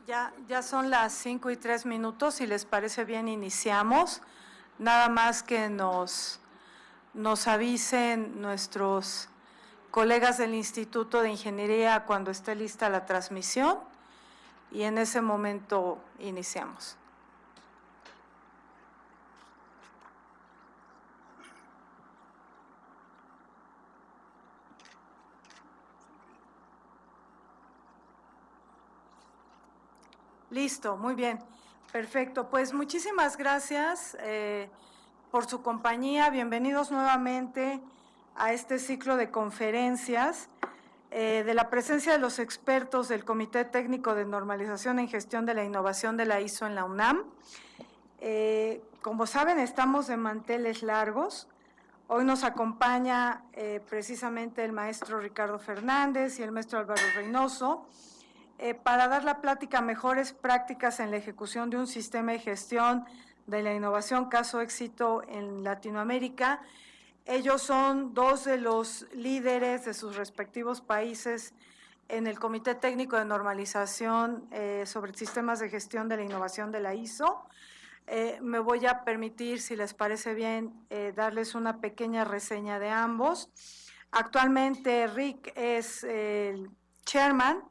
Ya son las 5:03, si les parece bien iniciamos. Nada más que nos avisen nuestros colegas del Instituto de Ingeniería cuando esté lista la transmisión y en ese momento iniciamos. Listo, muy bien, perfecto. Pues muchísimas gracias por su compañía. Bienvenidos nuevamente a este ciclo de conferencias de la presencia de los expertos del Comité Técnico de Normalización en Gestión de la Innovación de la ISO en la UNAM. Como saben, estamos de manteles largos. Hoy nos acompaña precisamente el maestro Ricardo Fernández y el maestro Álvaro Reynoso para dar la plática Mejores Prácticas en la Ejecución de un Sistema de Gestión de la Innovación, Caso, Éxito en Latinoamérica. Ellos son dos de los líderes de sus respectivos países en el Comité Técnico de Normalización sobre Sistemas de Gestión de la Innovación de la ISO. Me voy a permitir, si les parece bien, darles una pequeña reseña de ambos. Actualmente Rick es el chairman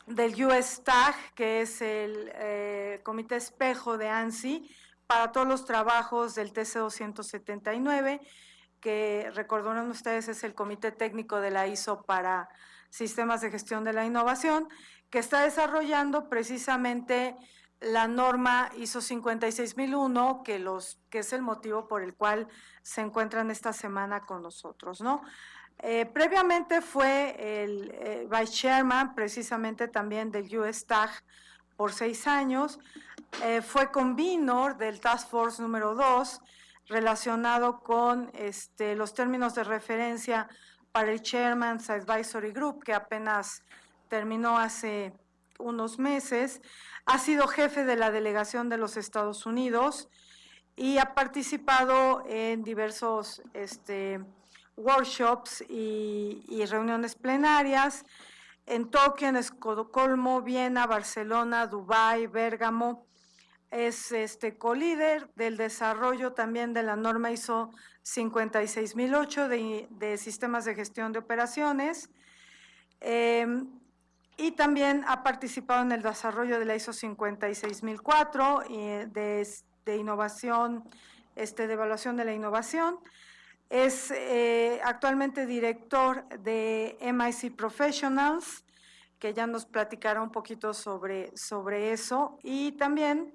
del US TAG, que es el Comité Espejo de ANSI, para todos los trabajos del TC 279, que recordarán ustedes es el Comité Técnico de la ISO para Sistemas de Gestión de la Innovación, que está desarrollando precisamente la norma ISO 56001, que es el motivo por el cual se encuentran esta semana con nosotros, ¿no? Previamente fue el Vice Chairman precisamente también del US TAG por 6 años, fue convenor del Task Force número 2 relacionado con los términos de referencia para el Chairman's Advisory Group, que apenas terminó hace unos meses. Ha sido jefe de la delegación de los Estados Unidos y ha participado en diversos workshops y reuniones plenarias en Tokio, en Estocolmo, Viena, Barcelona, Dubái, Bérgamo. Es colíder del desarrollo también de la norma ISO 56008 de sistemas de gestión de operaciones, y también ha participado en el desarrollo de la ISO 56004 de innovación, de evaluación de la innovación. Es actualmente director de MIC Professionals, que ya nos platicará un poquito sobre eso, y también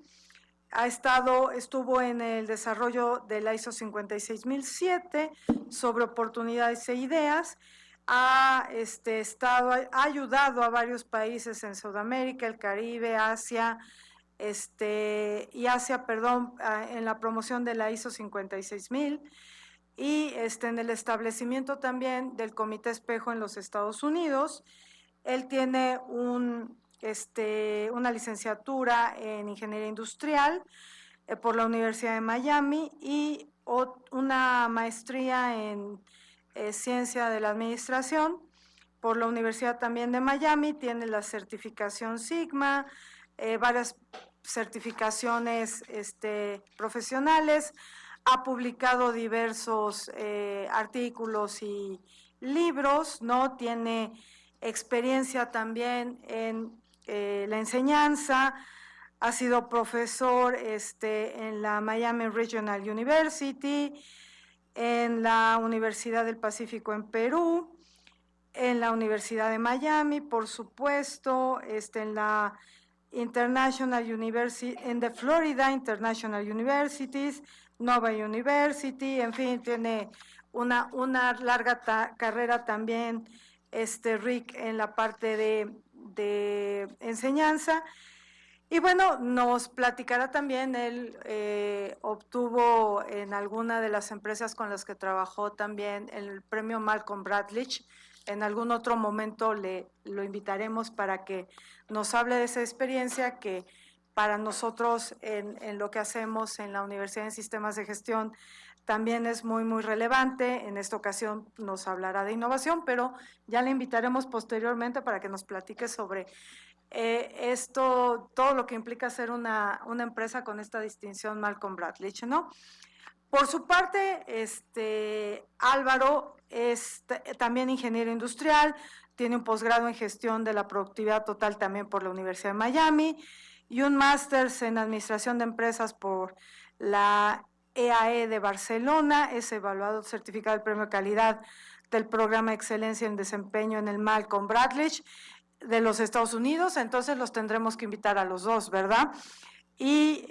estuvo en el desarrollo de la ISO 56007 sobre oportunidades e ideas. Ha ayudado a varios países en Sudamérica, el Caribe, Asia, en la promoción de la ISO 56000 y en el establecimiento también del Comité Espejo en los Estados Unidos. Él tiene una licenciatura en Ingeniería Industrial por la Universidad de Miami y una maestría en Ciencia de la Administración por la Universidad también de Miami. Tiene la certificación Sigma, varias certificaciones profesionales. Ha publicado diversos artículos y libros, ¿no? Tiene experiencia también en la enseñanza, ha sido profesor en la Miami Regional University, en la Universidad del Pacífico en Perú, en la Universidad de Miami, por supuesto, en la International University, en the Florida International Universities, Nova University, en fin, tiene una larga carrera también, Rick, en la parte de enseñanza. Y bueno, nos platicará también, él obtuvo en alguna de las empresas con las que trabajó también el premio Malcolm Bradley. En algún otro momento lo invitaremos para que nos hable de esa experiencia que para nosotros en lo que hacemos en la Universidad de Sistemas de Gestión también es muy, muy relevante. En esta ocasión nos hablará de innovación, pero ya le invitaremos posteriormente para que nos platique sobre todo lo que implica ser una empresa con esta distinción Malcolm Bradlich, ¿no? Por su parte, Álvaro es también ingeniero industrial, tiene un posgrado en gestión de la productividad total también por la Universidad de Miami y un máster en administración de empresas por la EAE de Barcelona, es evaluado certificado del premio de calidad del programa de excelencia en desempeño en el Malcolm Bradlich de los Estados Unidos, entonces los tendremos que invitar a los dos, ¿verdad? Y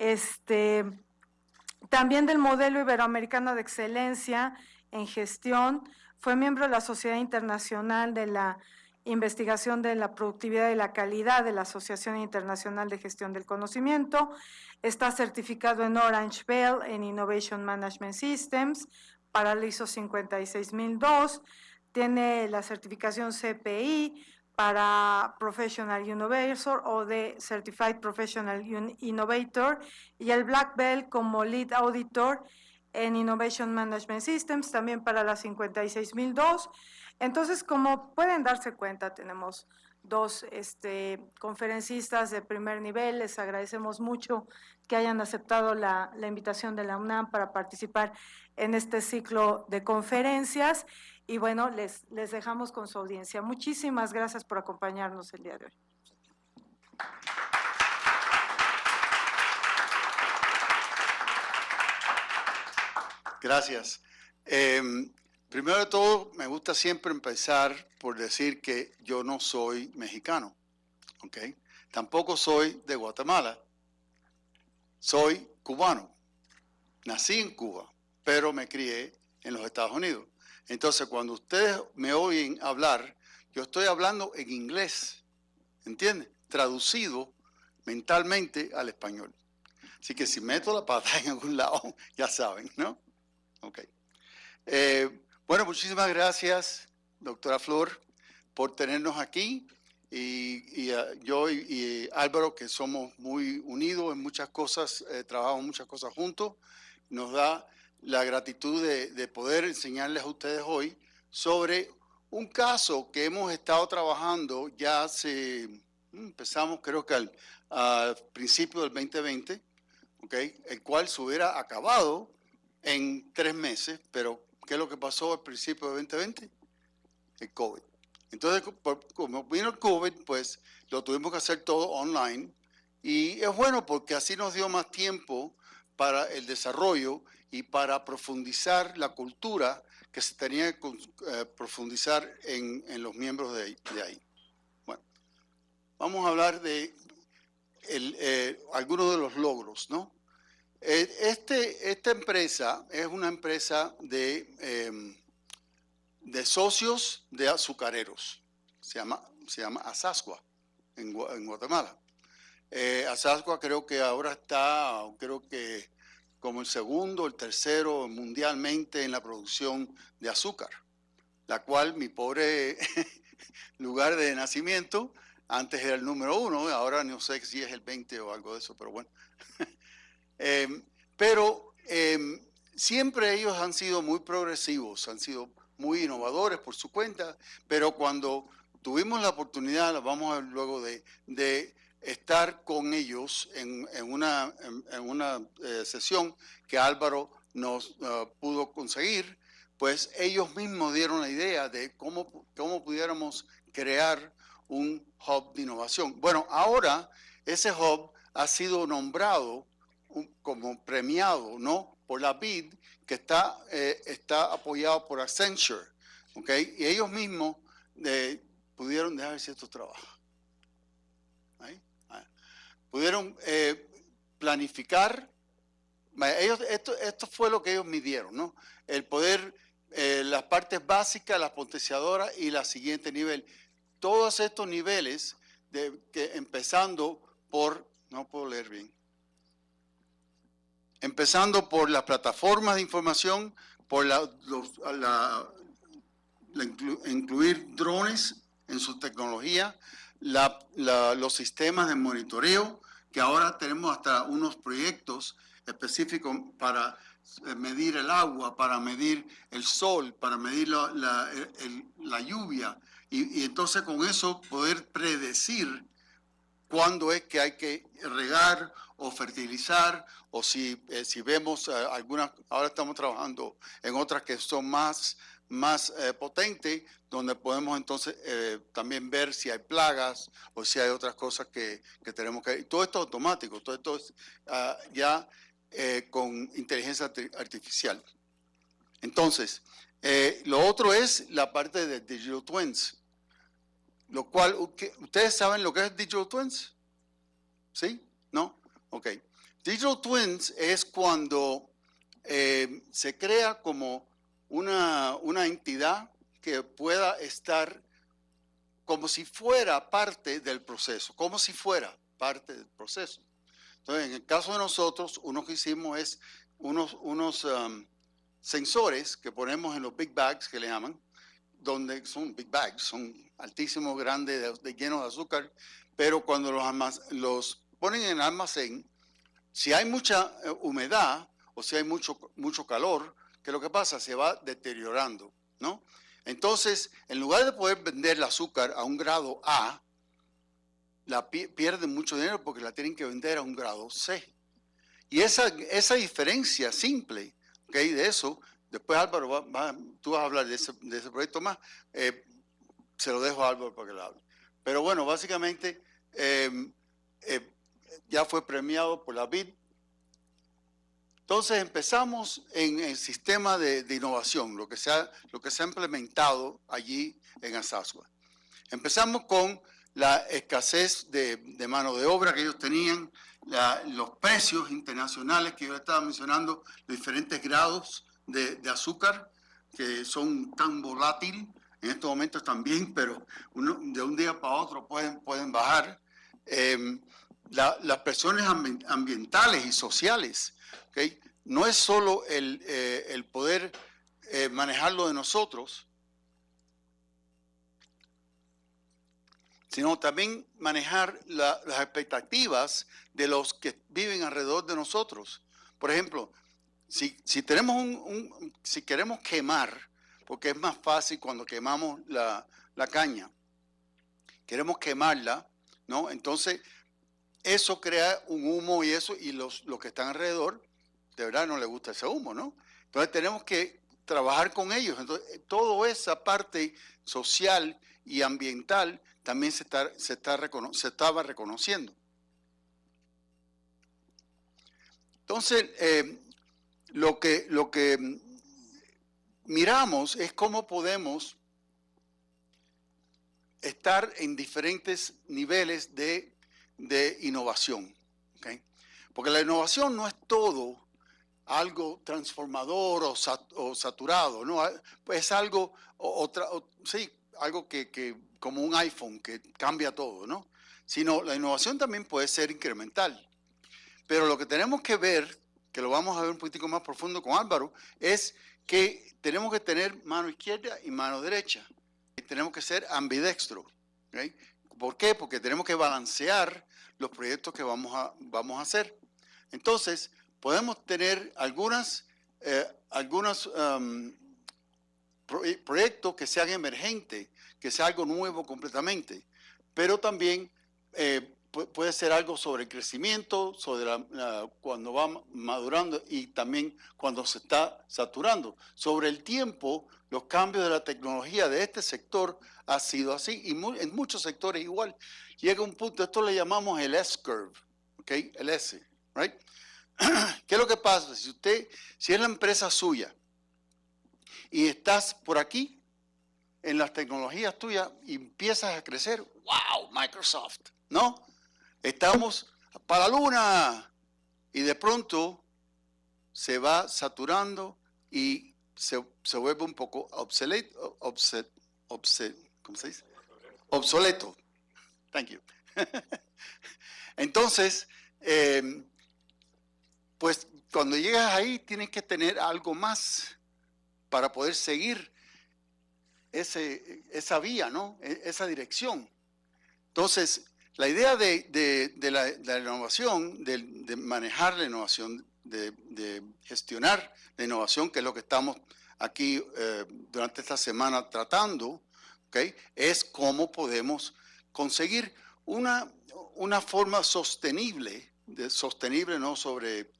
también del modelo iberoamericano de excelencia en gestión, fue miembro de la Sociedad Internacional de la Investigación de la Productividad y la Calidad de la Asociación Internacional de Gestión del Conocimiento, está certificado en Orange Bell en Innovation Management Systems para el ISO 56002, tiene la certificación CPI para Professional Innovator o de Certified Professional Innovator y el Black Belt como Lead Auditor en Innovation Management Systems, también para la 56002. Entonces, como pueden darse cuenta, tenemos dos conferencistas de primer nivel. Les agradecemos mucho que hayan aceptado la invitación de la UNAM para participar en este ciclo de conferencias. Y bueno, les dejamos con su audiencia. Muchísimas gracias por acompañarnos el día de hoy. Gracias. Primero de todo, me gusta siempre empezar por decir que yo no soy mexicano, ¿ok? Tampoco soy de Guatemala. Soy cubano. Nací en Cuba, pero me crié en los Estados Unidos. Entonces, cuando ustedes me oyen hablar, yo estoy hablando en inglés, ¿entienden? Traducido mentalmente al español. Así que si meto la pata en algún lado, ya saben, ¿no? Ok. Bueno, muchísimas gracias, doctora Flor, por tenernos aquí. Y yo y Álvaro, que somos muy unidos en muchas cosas, trabajamos muchas cosas juntos, nos da la gratitud de poder enseñarles a ustedes hoy sobre un caso que hemos estado trabajando ya empezamos creo que al principio del 2020, ¿okay? El cual se hubiera acabado en 3 meses, pero ¿qué es lo que pasó al principio del 2020? El COVID. Entonces, como vino el COVID, pues lo tuvimos que hacer todo online y es bueno porque así nos dio más tiempo para el desarrollo y para profundizar la cultura que se tenía que profundizar en los miembros de ahí. Bueno, vamos a hablar de algunos de los logros, ¿no? Esta empresa es una empresa de socios de azucareros. Se llama Asascua en Guatemala. Asascua creo que ahora está, como el segundo, el tercero mundialmente en la producción de azúcar, la cual mi pobre lugar de nacimiento antes era el número 1, ahora no sé si es el 20 o algo de eso, pero bueno. Siempre ellos han sido muy progresivos, han sido muy innovadores por su cuenta, pero cuando tuvimos la oportunidad, vamos a ver luego de estar con ellos en una sesión que Álvaro nos pudo conseguir, pues ellos mismos dieron la idea de cómo pudiéramos crear un hub de innovación. Bueno, ahora ese hub ha sido nombrado como premiado, ¿no? Por la BID, que está apoyado por Accenture, ¿ok? Y ellos mismos pudieron, déjame ver si esto trabaja. ¿Ahí? Pudieron planificar, esto fue lo que ellos midieron, ¿no? El poder, las partes básicas, las potenciadoras y la siguiente nivel. Todos estos niveles, empezando por, no puedo leer bien, empezando por las plataformas de información, por incluir drones en su tecnología, los sistemas de monitoreo, que ahora tenemos hasta unos proyectos específicos para medir el agua, para medir el sol, para medir la lluvia, y entonces con eso poder predecir cuándo es que hay que regar o fertilizar, o si vemos algunas, ahora estamos trabajando en otras que son más potentes, donde podemos entonces también ver si hay plagas o si hay otras cosas que tenemos que... Todo esto es automático, todo esto es ya con inteligencia artificial. Entonces, lo otro es la parte de Digital Twins, lo cual, ¿ustedes saben lo que es Digital Twins? ¿Sí? ¿No? Ok. Digital Twins es cuando se crea como una entidad que pueda estar como si fuera parte del proceso, como si fuera parte del proceso. Entonces, en el caso de nosotros, uno que hicimos es unos sensores que ponemos en los big bags, que le llaman, donde son big bags, son altísimos, grandes, llenos de azúcar, pero cuando los ponen en almacén, si hay mucha humedad o si hay mucho calor, ¿qué es lo que pasa? Se va deteriorando, ¿no? Entonces, en lugar de poder vender el azúcar a un grado A, pierden mucho dinero porque la tienen que vender a un grado C. Y esa diferencia simple, ¿okay? De eso, después Álvaro, tú vas a hablar de ese proyecto más, se lo dejo a Álvaro para que lo hable. Pero bueno, básicamente ya fue premiado por la BID. Entonces empezamos en el sistema de innovación, lo que se ha implementado allí en Asasua. Empezamos con la escasez de mano de obra que ellos tenían, los precios internacionales que yo estaba mencionando, los diferentes grados de azúcar que son tan volátiles. En estos momentos también, pero de un día para otro pueden bajar. Las presiones ambientales y sociales, ¿okay? No es solo el poder manejarlo de nosotros, sino también manejar las expectativas de los que viven alrededor de nosotros. Por ejemplo, si queremos quemar, porque es más fácil cuando quemamos la caña, queremos quemarla, ¿no? Entonces, eso crea un humo y los que están alrededor, de verdad no les gusta ese humo, ¿no? Entonces tenemos que trabajar con ellos. Entonces, toda esa parte social y ambiental también se estaba reconociendo. Entonces, lo que miramos es cómo podemos estar en diferentes niveles de innovación, ¿okay? Porque la innovación no es todo algo transformador o saturado, ¿no? Pues es algo, sí, algo que como un iPhone que cambia todo, ¿no? Sino la innovación también puede ser incremental. Pero lo que tenemos que ver, que lo vamos a ver un poquitico más profundo con Álvaro, es que tenemos que tener mano izquierda y mano derecha. Y tenemos que ser ambidextros, ¿okay? ¿Por qué? Porque tenemos que balancear los proyectos que vamos a hacer. Entonces, podemos tener algunos proyectos que sean emergentes, que sea algo nuevo completamente, pero también puede ser algo sobre el crecimiento, sobre cuando va madurando y también cuando se está saturando. Sobre el tiempo, los cambios de la tecnología de este sector ha sido así y en muchos sectores igual. Llega un punto, esto le llamamos el S-curve, ¿okay? El S, right? ¿Qué es lo que pasa? Si es la empresa suya y estás por aquí en las tecnologías tuyas y empiezas a crecer, ¡wow! Microsoft, ¿no? Estamos para la luna y de pronto se va saturando y se vuelve un poco obsoleto. ¿Cómo se dice? Obsoleto. Thank you. Entonces, pues cuando llegas ahí tienes que tener algo más para poder seguir esa vía, ¿no? Esa dirección. Entonces, la idea de la innovación, de manejar la innovación, de gestionar la innovación, que es lo que estamos aquí durante esta semana tratando, ¿okay? Es cómo podemos conseguir una forma sostenible, sostenible no sobre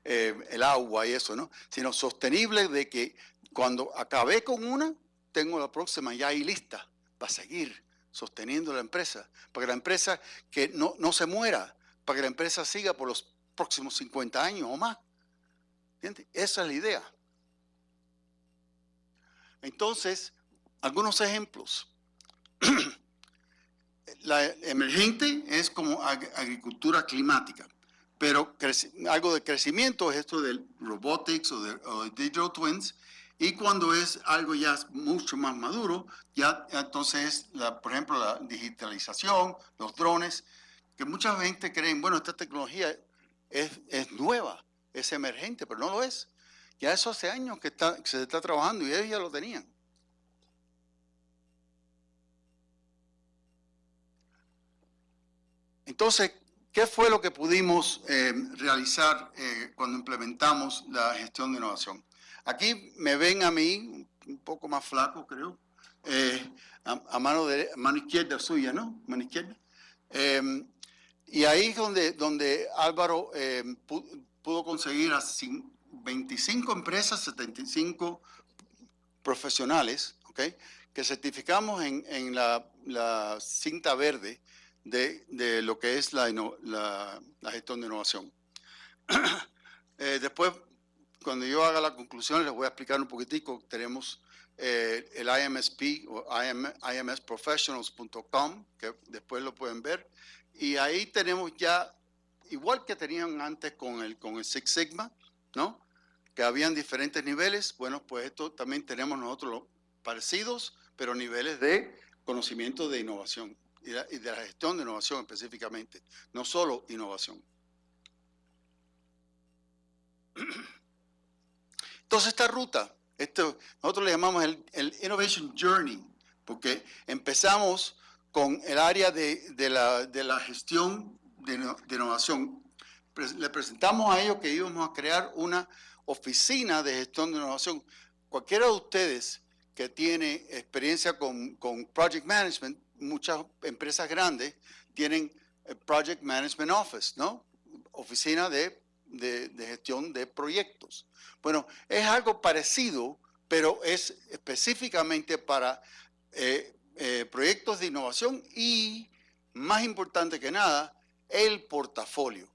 el agua y eso, ¿no? Sino sostenible de que cuando acabé con una, tengo la próxima ya ahí lista para seguir sosteniendo la empresa, para que la empresa que no se muera, para que la empresa siga por los próximos 50 años o más. ¿Entiendes? Esa es la idea. Entonces, algunos ejemplos. La emergente es como agricultura climática, pero algo de crecimiento es esto del robotics o de digital twins, y cuando es algo ya mucho más maduro, ya entonces, por ejemplo, la digitalización, los drones, que mucha gente cree, bueno, esta tecnología es nueva, es emergente, pero no lo es. Ya eso hace años que se está trabajando y ellos ya lo tenían. Entonces, ¿qué fue lo que pudimos realizar cuando implementamos la gestión de innovación? Aquí me ven a mí, un poco más flaco creo, a mano izquierda suya, ¿no? Mano izquierda. Y ahí es donde Álvaro pudo conseguir a 25 empresas, 75 profesionales, ¿okay? Que certificamos en la cinta verde de lo que es la gestión de innovación. Después, cuando yo haga la conclusión, les voy a explicar un poquitico. Tenemos el IMSP o imsprofessionals.com, que después lo pueden ver. Y ahí tenemos ya, igual que tenían antes con el Six Sigma, ¿no? Que habían diferentes niveles. Bueno, pues esto también tenemos nosotros parecidos, pero niveles de conocimiento de innovación y de la gestión de innovación específicamente, no solo innovación. Entonces esta ruta, nosotros le llamamos el Innovation Journey, porque empezamos con el área de la gestión de innovación. Le presentamos a ellos que íbamos a crear una oficina de gestión de innovación. Cualquiera de ustedes que tiene experiencia con Project Management, muchas empresas grandes tienen Project Management Office, ¿no? Oficina de gestión de proyectos. Bueno, es algo parecido, pero es específicamente para proyectos de innovación y, más importante que nada, el portafolio.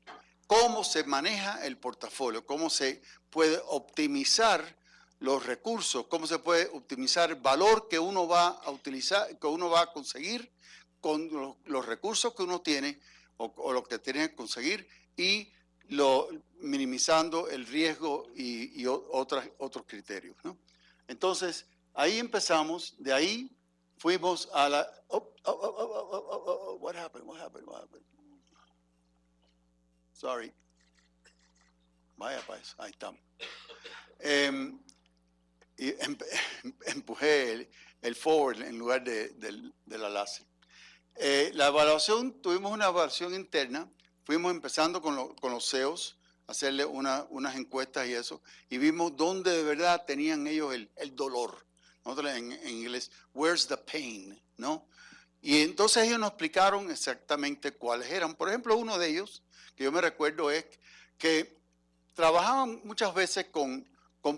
Cómo se maneja el portafolio, cómo se puede optimizar los recursos, cómo se puede optimizar el valor que uno va a utilizar, que uno va a conseguir con los recursos que uno tiene o lo que tiene que conseguir y minimizando el riesgo y otros criterios, ¿no? Entonces, ahí empezamos, de ahí fuimos a la... What happened? Sorry. Vaya, pues, ahí estamos. Y empujé el forward en lugar del enlace. La evaluación, tuvimos una evaluación interna, fuimos empezando con los CEOs, hacerle unas encuestas y eso, y vimos dónde de verdad tenían ellos el dolor. Nosotros en inglés, where's the pain, ¿no? Y entonces ellos nos explicaron exactamente cuáles eran. Por ejemplo, uno de ellos, que yo me recuerdo, es que trabajaban muchas veces con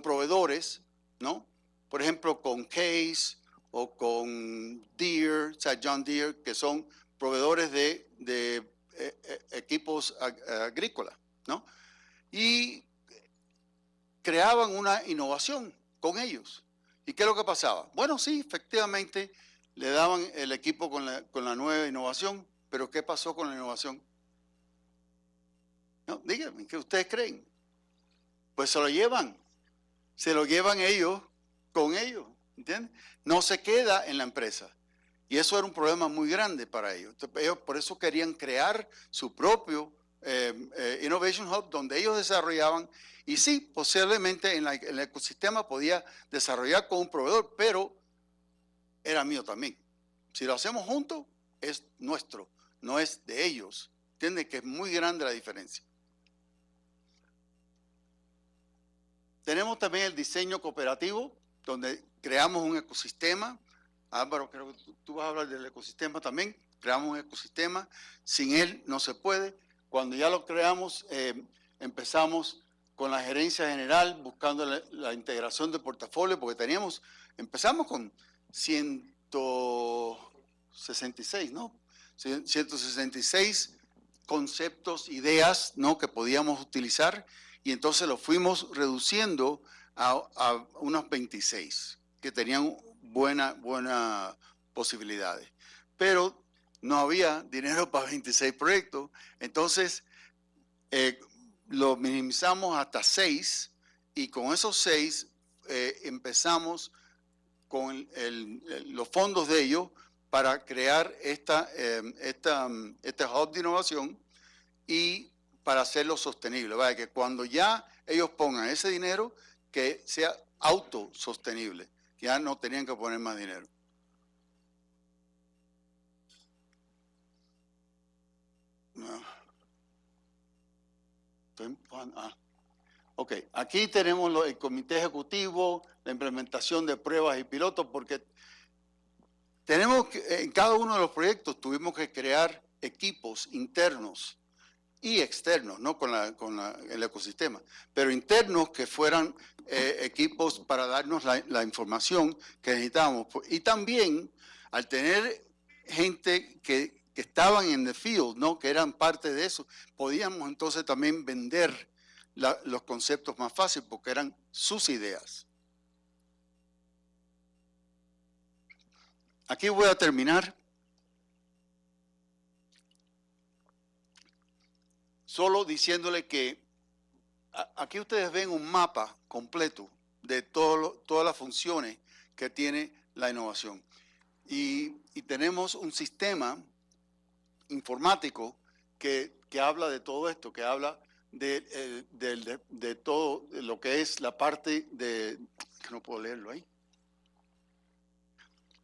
proveedores, ¿no? Por ejemplo, con Case o con Deere, o sea, John Deere, que son proveedores de equipos agrícolas, ¿no? Y creaban una innovación con ellos. ¿Y qué es lo que pasaba? Bueno, sí, efectivamente, le daban el equipo con la nueva innovación, pero ¿qué pasó con la innovación? No, díganme, ¿qué ustedes creen? Pues se lo llevan ellos con ellos, ¿entiendes? No se queda en la empresa. Y eso era un problema muy grande para ellos. Entonces, ellos por eso querían crear su propio Innovation Hub, donde ellos desarrollaban, y sí, posiblemente en el ecosistema podía desarrollar con un proveedor, pero era mío también. Si lo hacemos juntos, es nuestro, no es de ellos. ¿Entienden? Que es muy grande la diferencia. Tenemos también el diseño cooperativo, donde creamos un ecosistema. Álvaro, creo que tú vas a hablar del ecosistema también, creamos un ecosistema, sin él no se puede. Cuando ya lo creamos, empezamos con la gerencia general buscando la integración de portafolio, porque empezamos con 166, ¿no? 166 conceptos, ideas, ¿no?, que podíamos utilizar, y entonces lo fuimos reduciendo a unos 26 que tenían buenas posibilidades. Pero no había dinero para 26 proyectos, entonces lo minimizamos hasta 6, y con esos 6 empezamos con los fondos de ellos para crear este hub de innovación y para hacerlo sostenible, ¿vale? Que cuando ya ellos pongan ese dinero, que sea autosostenible, que ya no tenían que poner más dinero. No. Ok, aquí tenemos el comité ejecutivo, la implementación de pruebas y pilotos, porque en cada uno de los proyectos tuvimos que crear equipos internos y externos, ¿no?, con el ecosistema, pero internos que fueran equipos para darnos la información que necesitábamos. Y también, al tener gente que estaban en the field, ¿no?, que eran parte de eso, podíamos entonces también vender los conceptos más fácil, porque eran sus ideas. Aquí voy a terminar. Solo diciéndole que aquí ustedes ven un mapa completo de todas las funciones que tiene la innovación. Y tenemos un sistema informático que habla de todo esto, que habla de todo lo que es la parte que no puedo leerlo ahí.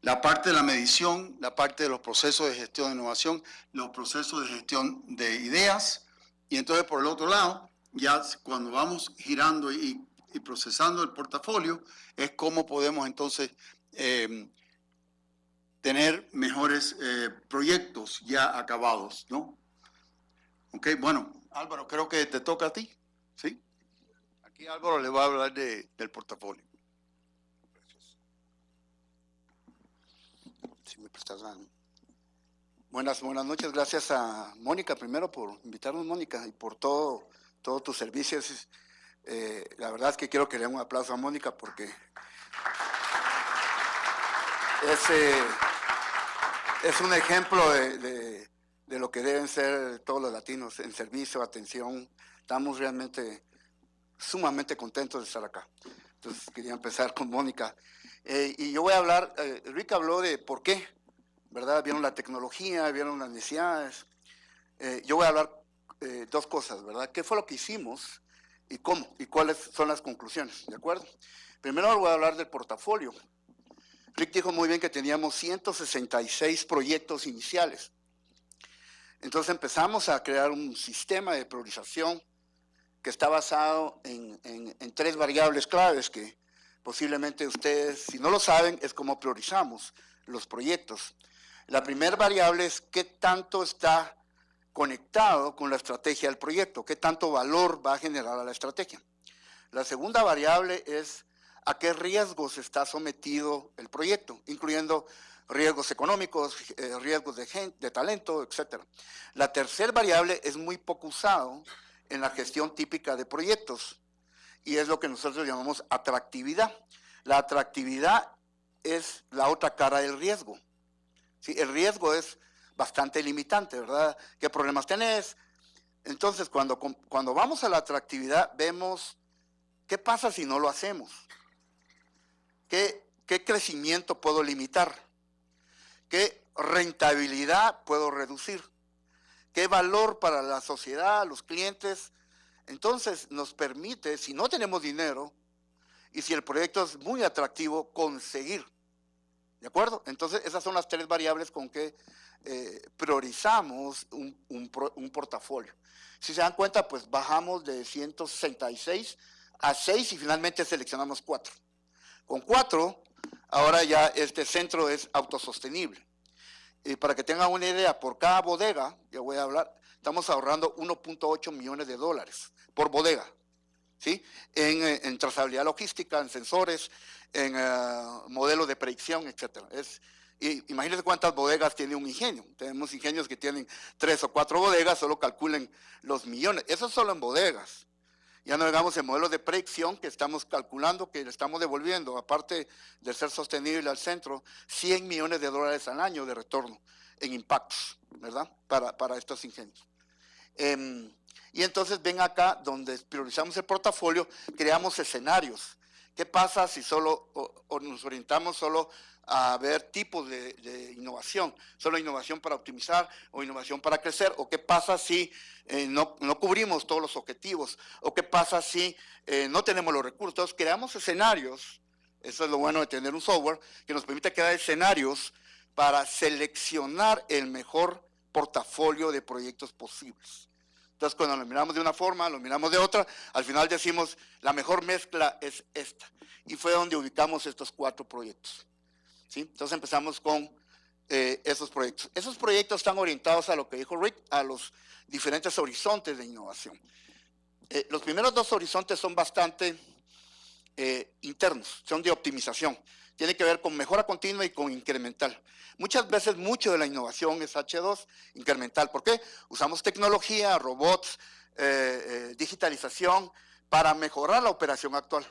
La parte de la medición, la parte de los procesos de gestión de innovación, los procesos de gestión de ideas. Y entonces, por el otro lado, ya cuando vamos girando y procesando el portafolio, es cómo podemos entonces tener mejores proyectos ya acabados, ¿no? Ok, bueno, Álvaro, creo que te toca a ti, ¿sí? Aquí Álvaro le va a hablar del portafolio. Si me prestas la... Buenas noches, gracias a Mónica primero por invitarnos, Mónica, y por todos tus servicios. La verdad es que quiero que le dé un aplauso a Mónica porque es un ejemplo de lo que deben ser todos los latinos en servicio, atención. Estamos realmente sumamente contentos de estar acá. Entonces quería empezar con Mónica. Y yo voy a hablar, Rick habló de por qué, ¿verdad? Vieron la tecnología, vieron las necesidades. Yo voy a hablar dos cosas, ¿verdad? ¿Qué fue lo que hicimos y cómo? Y cuáles son las conclusiones, ¿de acuerdo? Primero voy a hablar del portafolio. Rick dijo muy bien que teníamos 166 proyectos iniciales. Entonces empezamos a crear un sistema de priorización que está basado en 3 variables claves que posiblemente ustedes, si no lo saben, es cómo priorizamos los proyectos. La primera variable es qué tanto está conectado con la estrategia del proyecto, qué tanto valor va a generar a la estrategia. La segunda variable es a qué riesgos está sometido el proyecto, incluyendo riesgos económicos, riesgos de talento, etc. La tercera variable es muy poco usado en la gestión típica de proyectos y es lo que nosotros llamamos atractividad. La atractividad es la otra cara del riesgo. ¿Sí? El riesgo es bastante limitante, ¿verdad? ¿Qué problemas tenés? Entonces, cuando vamos a la atractividad, vemos qué pasa si no lo hacemos. ¿Qué crecimiento puedo limitar? ¿Qué rentabilidad puedo reducir? ¿Qué valor para la sociedad, los clientes? Entonces, nos permite, si no tenemos dinero, y si el proyecto es muy atractivo, conseguir. ¿De acuerdo? Entonces, esas son las 3 variables con que priorizamos un portafolio. Si se dan cuenta, pues bajamos de 166 a 6 y finalmente seleccionamos 4. Con 4, ahora ya este centro es autosostenible. Y para que tengan una idea, por cada bodega, ya voy a hablar, estamos ahorrando 1.8 millones de dólares por bodega, ¿sí? En trazabilidad logística, en sensores, en modelos de predicción, etc. Imagínense cuántas bodegas tiene un ingenio. Tenemos ingenios que tienen 3 o 4 bodegas, solo calculen los millones. Eso es solo en bodegas. Ya no digamos en modelos de predicción que estamos calculando, que le estamos devolviendo, aparte de ser sostenible al centro, 100 millones de dólares al año de retorno en impactos, ¿verdad? Para estos ingenios. Y entonces ven acá, donde priorizamos el portafolio, creamos escenarios. ¿Qué pasa si solo o nos orientamos solo a ver tipos de innovación? Solo innovación para optimizar o innovación para crecer. ¿O qué pasa si no cubrimos todos los objetivos? ¿O qué pasa si no tenemos los recursos? Entonces creamos escenarios. Eso es lo bueno de tener un software que nos permite crear escenarios para seleccionar el mejor portafolio de proyectos posibles. Entonces, cuando lo miramos de una forma, lo miramos de otra, al final decimos, la mejor mezcla es esta. Y fue donde ubicamos estos 4 proyectos. ¿Sí? Entonces, empezamos con esos proyectos. Esos proyectos están orientados a lo que dijo Rick, a los diferentes horizontes de innovación. Los primeros 2 horizontes son bastante internos, son de optimización. Tiene que ver con mejora continua y con incremental. Muchas veces mucho de la innovación es H2, incremental. ¿Por qué? Usamos tecnología, robots, digitalización para mejorar la operación actual.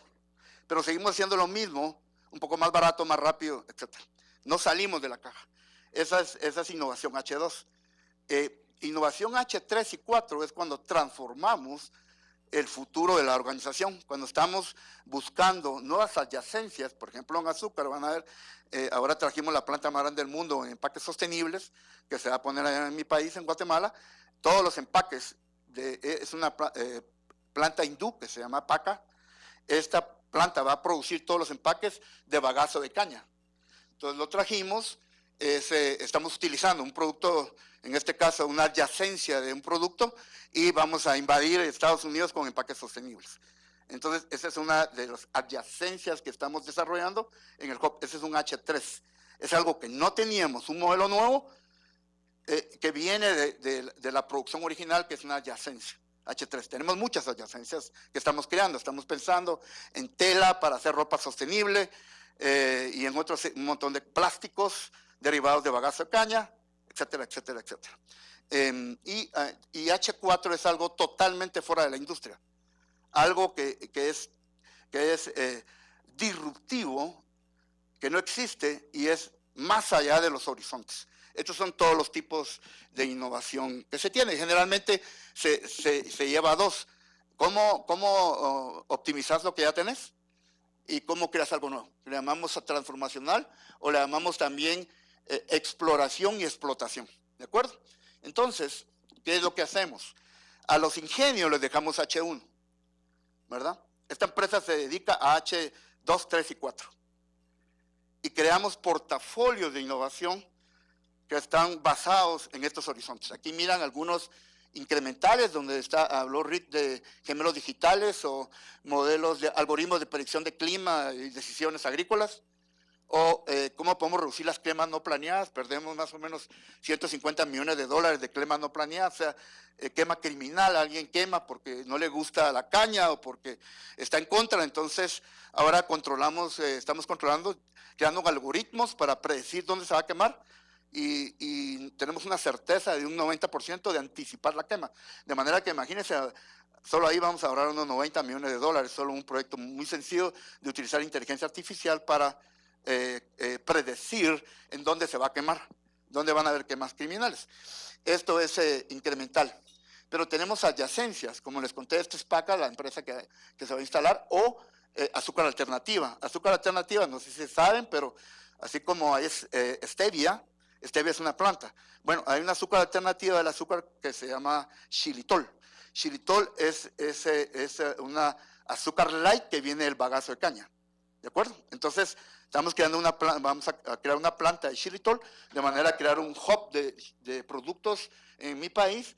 Pero seguimos haciendo lo mismo, un poco más barato, más rápido, etc. No salimos de la caja. Esa es innovación H2. Innovación H3 y 4 es cuando transformamos el futuro de la organización, cuando estamos buscando nuevas adyacencias, por ejemplo en azúcar, van a ver, ahora trajimos la planta más grande del mundo en empaques sostenibles, que se va a poner allá en mi país, en Guatemala. Todos los empaques, es una planta hindú que se llama Paca. Esta planta va a producir todos los empaques de bagazo de caña. Entonces lo trajimos, estamos utilizando un producto, en este caso una adyacencia de un producto, y vamos a invadir Estados Unidos con empaques sostenibles. Entonces, esa es una de las adyacencias que estamos desarrollando en el hub. Ese es un H3. Es algo que no teníamos, un modelo nuevo que viene de la producción original, que es una adyacencia. H3. Tenemos muchas adyacencias que estamos creando. Estamos pensando en tela para hacer ropa sostenible y en otros, un montón de plásticos derivados de bagazo de caña, etcétera, etcétera, etcétera. Y H4 es algo totalmente fuera de la industria, algo que es disruptivo, que no existe y es más allá de los horizontes. Estos son todos los tipos de innovación que se tiene. Generalmente se lleva a 2. ¿Cómo optimizas lo que ya tenés? ¿Y cómo creas algo nuevo? Le llamamos transformacional o le llamamos también exploración y explotación. ¿De acuerdo? Entonces, ¿qué es lo que hacemos? A los ingenios les dejamos H1, ¿verdad? Esta empresa se dedica a H2, 3 y 4. Y creamos portafolios de innovación que están basados en estos horizontes. Aquí miran algunos incrementales, donde habló Rick de gemelos digitales o modelos de algoritmos de predicción de clima y decisiones agrícolas. O cómo podemos reducir las quemas no planeadas. Perdemos más o menos 150 millones de dólares de quemas no planeadas. O sea, quema criminal, alguien quema porque no le gusta la caña o porque está en contra. Entonces, ahora estamos controlando, creando algoritmos para predecir dónde se va a quemar y tenemos una certeza de un 90% de anticipar la quema. De manera que imagínense, solo ahí vamos a ahorrar unos 90 millones de dólares, solo un proyecto muy sencillo de utilizar inteligencia artificial para predecir en dónde se va a quemar, dónde van a haber quemas criminales. Esto es incremental. Pero tenemos adyacencias, como les conté, esta es Paca, la empresa que se va a instalar, o azúcar alternativa. Azúcar alternativa, no sé si saben, pero así como hay stevia es una planta. Bueno, hay una azúcar alternativa del azúcar que se llama xilitol. Xilitol es una azúcar light que viene del bagazo de caña. ¿De acuerdo? Entonces, vamos a crear una planta de xilitol, de manera a crear un hub de productos en mi país.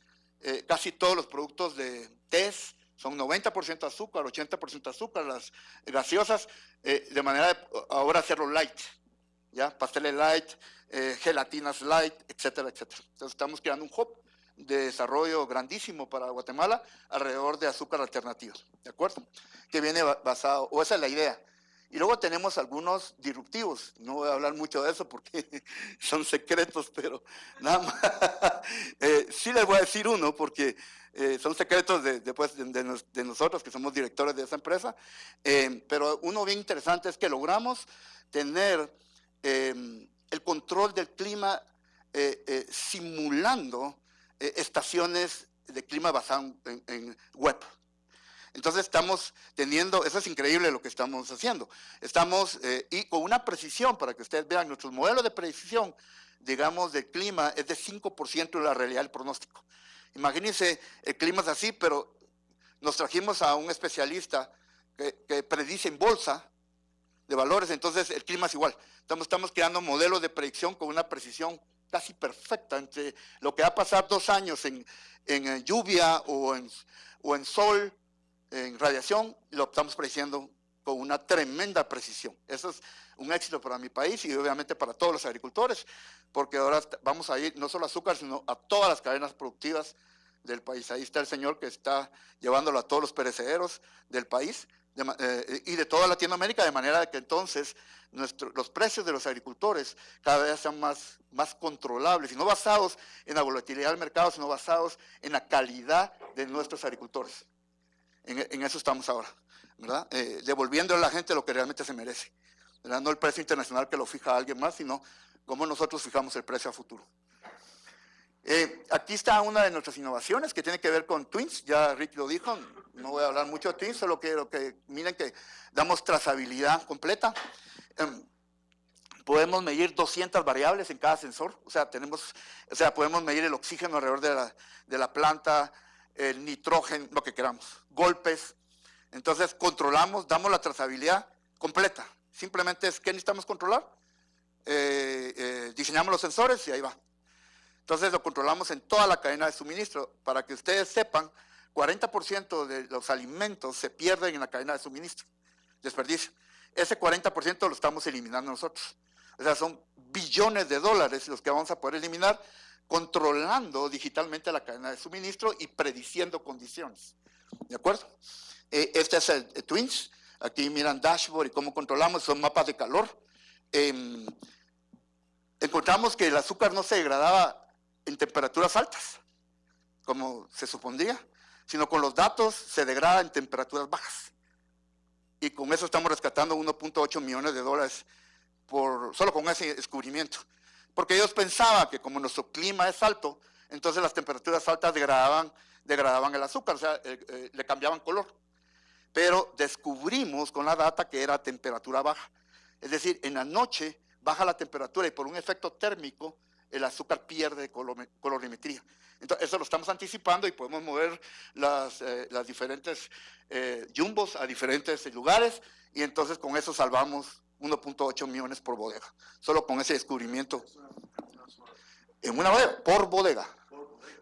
Casi todos los productos de tés son 90% azúcar, 80% azúcar, las gaseosas, de manera de ahora hacerlo light. ¿ya? Pasteles light, gelatinas light, etcétera, etcétera. Entonces estamos creando un hub de desarrollo grandísimo para Guatemala alrededor de azúcar alternativo, ¿de acuerdo? Que viene basado, o esa es la idea. Y luego tenemos algunos disruptivos, no voy a hablar mucho de eso porque son secretos, pero nada más, sí les voy a decir uno porque son secretos de nosotros que somos directores de esa empresa, pero uno bien interesante es que logramos tener el control del clima simulando estaciones de clima basado en web. Entonces estamos teniendo, eso es increíble lo que estamos haciendo, estamos, y con una precisión, para que ustedes vean, nuestro modelo de precisión, digamos, del clima es de 5% de la realidad del pronóstico. Imagínense, el clima es así, pero nos trajimos a un especialista que predice en bolsa de valores, entonces el clima es igual. Estamos creando modelos de predicción con una precisión casi perfecta entre lo que va a pasar 2 años en lluvia o en sol, en radiación, lo estamos prediciendo con una tremenda precisión. Eso es un éxito para mi país y obviamente para todos los agricultores, porque ahora vamos a ir no solo a azúcar, sino a todas las cadenas productivas del país. Ahí está el señor que está llevándolo a todos los perecederos del país y de toda Latinoamérica, de manera que entonces los precios de los agricultores cada vez sean más controlables y no basados en la volatilidad del mercado, sino basados en la calidad de nuestros agricultores. En eso estamos ahora, ¿verdad? Devolviéndole a la gente lo que realmente se merece, ¿verdad? No el precio internacional que lo fija alguien más, sino cómo nosotros fijamos el precio a futuro. Aquí está una de nuestras innovaciones que tiene que ver con Twins, ya Rick lo dijo, no voy a hablar mucho de Twins, solo quiero que miren que damos trazabilidad completa. Podemos medir 200 variables en cada sensor, o sea, podemos medir el oxígeno alrededor de la planta, el nitrógeno, lo que queramos, golpes. Entonces controlamos, damos la trazabilidad completa. Simplemente es, ¿qué necesitamos controlar? Diseñamos los sensores y ahí va. Entonces lo controlamos en toda la cadena de suministro. Para que ustedes sepan, 40% de los alimentos se pierden en la cadena de suministro, desperdicio. Ese 40% lo estamos eliminando nosotros. O sea, son billones de dólares los que vamos a poder eliminar controlando digitalmente la cadena de suministro y prediciendo condiciones. ¿De acuerdo? Este es el Twins. Aquí miran dashboard y cómo controlamos, son mapas de calor. Encontramos que el azúcar no se degradaba en temperaturas altas, como se supondría, sino con los datos se degrada en temperaturas bajas. Y con eso estamos rescatando 1.8 millones de dólares solo con ese descubrimiento. Porque ellos pensaban que como nuestro clima es alto, entonces las temperaturas altas degradaban el azúcar, o sea, le cambiaban color. Pero descubrimos con la data que era temperatura baja. Es decir, en la noche baja la temperatura y por un efecto térmico el azúcar pierde colorimetría. Entonces, eso lo estamos anticipando y podemos mover las diferentes jumbos a diferentes lugares y entonces con eso salvamos 1.8 millones por bodega, solo con ese descubrimiento. En una bodega,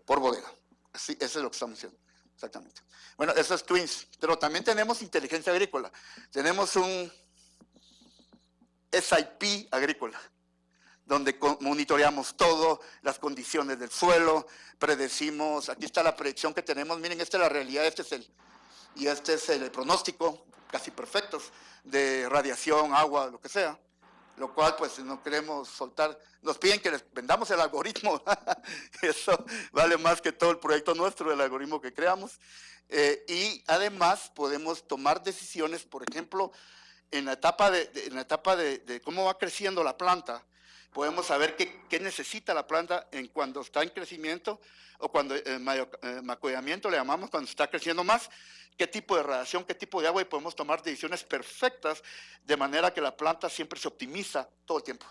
por bodega. Así, eso es lo que estamos haciendo, exactamente. Bueno, eso es Twins, pero también tenemos inteligencia agrícola. Tenemos un SIP agrícola, donde monitoreamos todo, las condiciones del suelo, predecimos, aquí está la predicción que tenemos, miren, esta es la realidad, este es el pronóstico, casi perfectos, de radiación, agua, lo que sea, lo cual pues no queremos soltar, nos piden que les vendamos el algoritmo, eso vale más que todo el proyecto nuestro, el algoritmo que creamos, y además podemos tomar decisiones, por ejemplo, en la etapa de cómo va creciendo la planta, podemos saber qué necesita la planta cuando está en crecimiento o cuando macollamiento le llamamos, cuando está creciendo más, qué tipo de radiación, qué tipo de agua y podemos tomar decisiones perfectas de manera que la planta siempre se optimiza todo el tiempo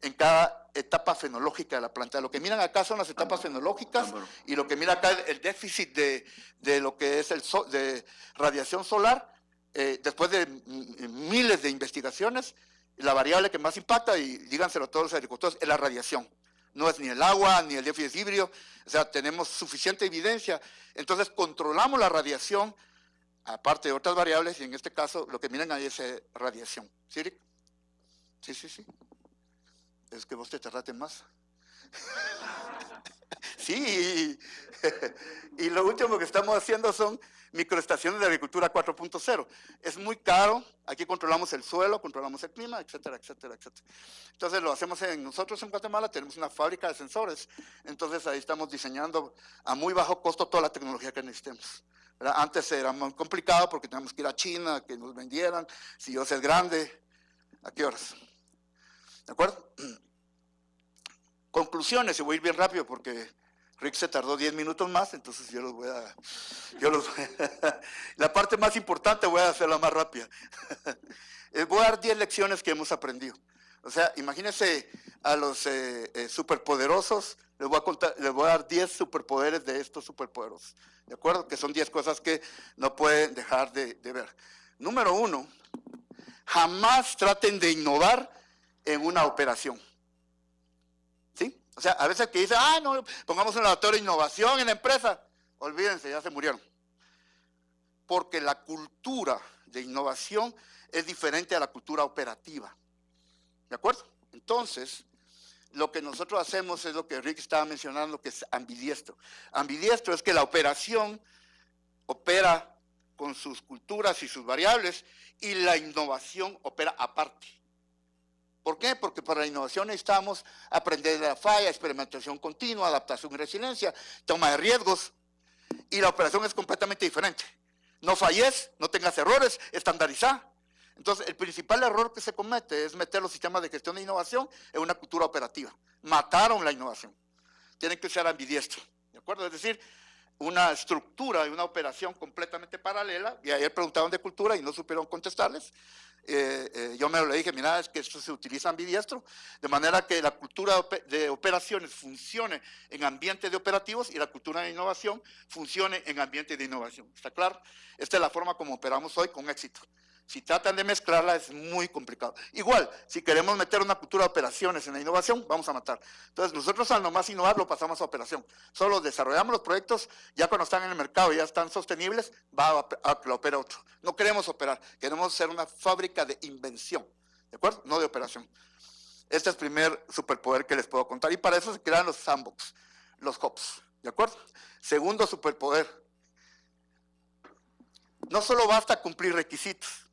en cada etapa fenológica de la planta. Lo que miran acá son las etapas fenológicas y lo que mira acá es el déficit de lo que es de radiación solar. Después de miles de investigaciones, la variable que más impacta, y díganselo a todos los agricultores, es la radiación. No es ni el agua, ni el dióxido de vidrio, o sea, tenemos suficiente evidencia. Entonces, controlamos la radiación, aparte de otras variables, y en este caso, lo que miran ahí es radiación. ¿Sí, Rick? Sí. Es que vos te tardaste más. Sí, y lo último que estamos haciendo son microestaciones de agricultura 4.0. Es muy caro, aquí controlamos el suelo, controlamos el clima, etcétera, etcétera, etcétera. Entonces lo hacemos nosotros en Guatemala, tenemos una fábrica de sensores, entonces ahí estamos diseñando a muy bajo costo toda la tecnología que necesitemos. ¿Verdad? Antes era muy complicado porque teníamos que ir a China, que nos vendieran, si Dios es grande, ¿a qué horas? ¿De acuerdo? Conclusiones, y voy a ir bien rápido porque Rick se tardó 10 minutos más, entonces yo los voy a... la parte más importante voy a hacerla más rápida. Voy a dar 10 lecciones que hemos aprendido. O sea, imagínense a los superpoderosos, les voy a dar 10 superpoderes de estos superpoderosos. ¿De acuerdo? Que son 10 cosas que no pueden dejar de ver. Número 1, jamás traten de innovar en una operación. ¿Sí? O sea, a veces que dicen, no, pongamos un laboratorio de innovación en la empresa. Olvídense, ya se murieron. Porque la cultura de innovación es diferente a la cultura operativa. ¿De acuerdo? Entonces, lo que nosotros hacemos es lo que Rick estaba mencionando, que es ambidiestro. Ambidiestro es que la operación opera con sus culturas y sus variables y la innovación opera aparte. ¿Por qué? Porque para la innovación necesitamos aprender de la falla, experimentación continua, adaptación y resiliencia, toma de riesgos, y la operación es completamente diferente. No falles, no tengas errores, estandarizar. Entonces, el principal error que se comete es meter los sistemas de gestión de innovación en una cultura operativa. Mataron la innovación. Tienen que ser ambidiestros, ¿de acuerdo? Es decir, una estructura de una operación completamente paralela, y ayer preguntaron de cultura y no supieron contestarles. Yo me lo dije, mira, es que esto se utiliza ambidiestro, de manera que la cultura de operaciones funcione en ambientes de operativos y la cultura de innovación funcione en ambientes de innovación. ¿Está claro? Esta es la forma como operamos hoy con éxito. Si tratan de mezclarla es muy complicado. Igual, si queremos meter una cultura de operaciones en la innovación, vamos a matar. Entonces, nosotros al nomás innovar lo pasamos a operación. Solo desarrollamos los proyectos, ya cuando están en el mercado y ya están sostenibles, va a que lo opere otro. No queremos operar, queremos ser una fábrica de invención, ¿de acuerdo? No de operación. Este es el primer superpoder que les puedo contar. Y para eso se crean los sandbox, los hubs, ¿de acuerdo? Segundo superpoder. No solo basta cumplir requisitos.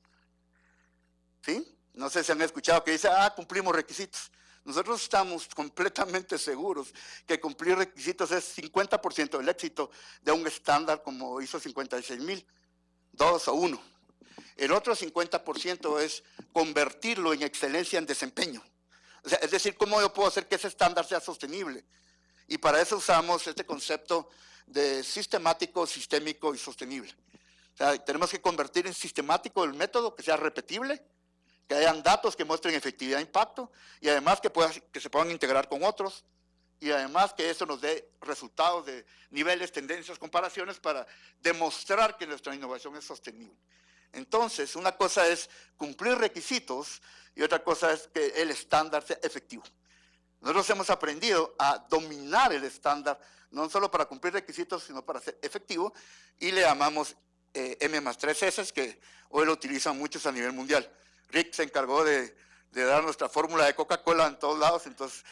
¿Sí? No sé si han escuchado que dice, cumplimos requisitos. Nosotros estamos completamente seguros que cumplir requisitos es 50% del éxito de un estándar como ISO 56000, 2 o 1. El otro 50% es convertirlo en excelencia en desempeño. O sea, es decir, ¿cómo yo puedo hacer que ese estándar sea sostenible? Y para eso usamos este concepto de sistemático, sistémico y sostenible. O sea, tenemos que convertir en sistemático el método, que sea repetible, que hayan datos que muestren efectividad e impacto, y además que se puedan integrar con otros, y además que eso nos dé resultados de niveles, tendencias, comparaciones para demostrar que nuestra innovación es sostenible. Entonces, una cosa es cumplir requisitos y otra cosa es que el estándar sea efectivo. Nosotros hemos aprendido a dominar el estándar, no solo para cumplir requisitos, sino para ser efectivo, y le llamamos M+3S, que hoy lo utilizan muchos a nivel mundial. Rick se encargó de dar nuestra fórmula de Coca-Cola en todos lados, entonces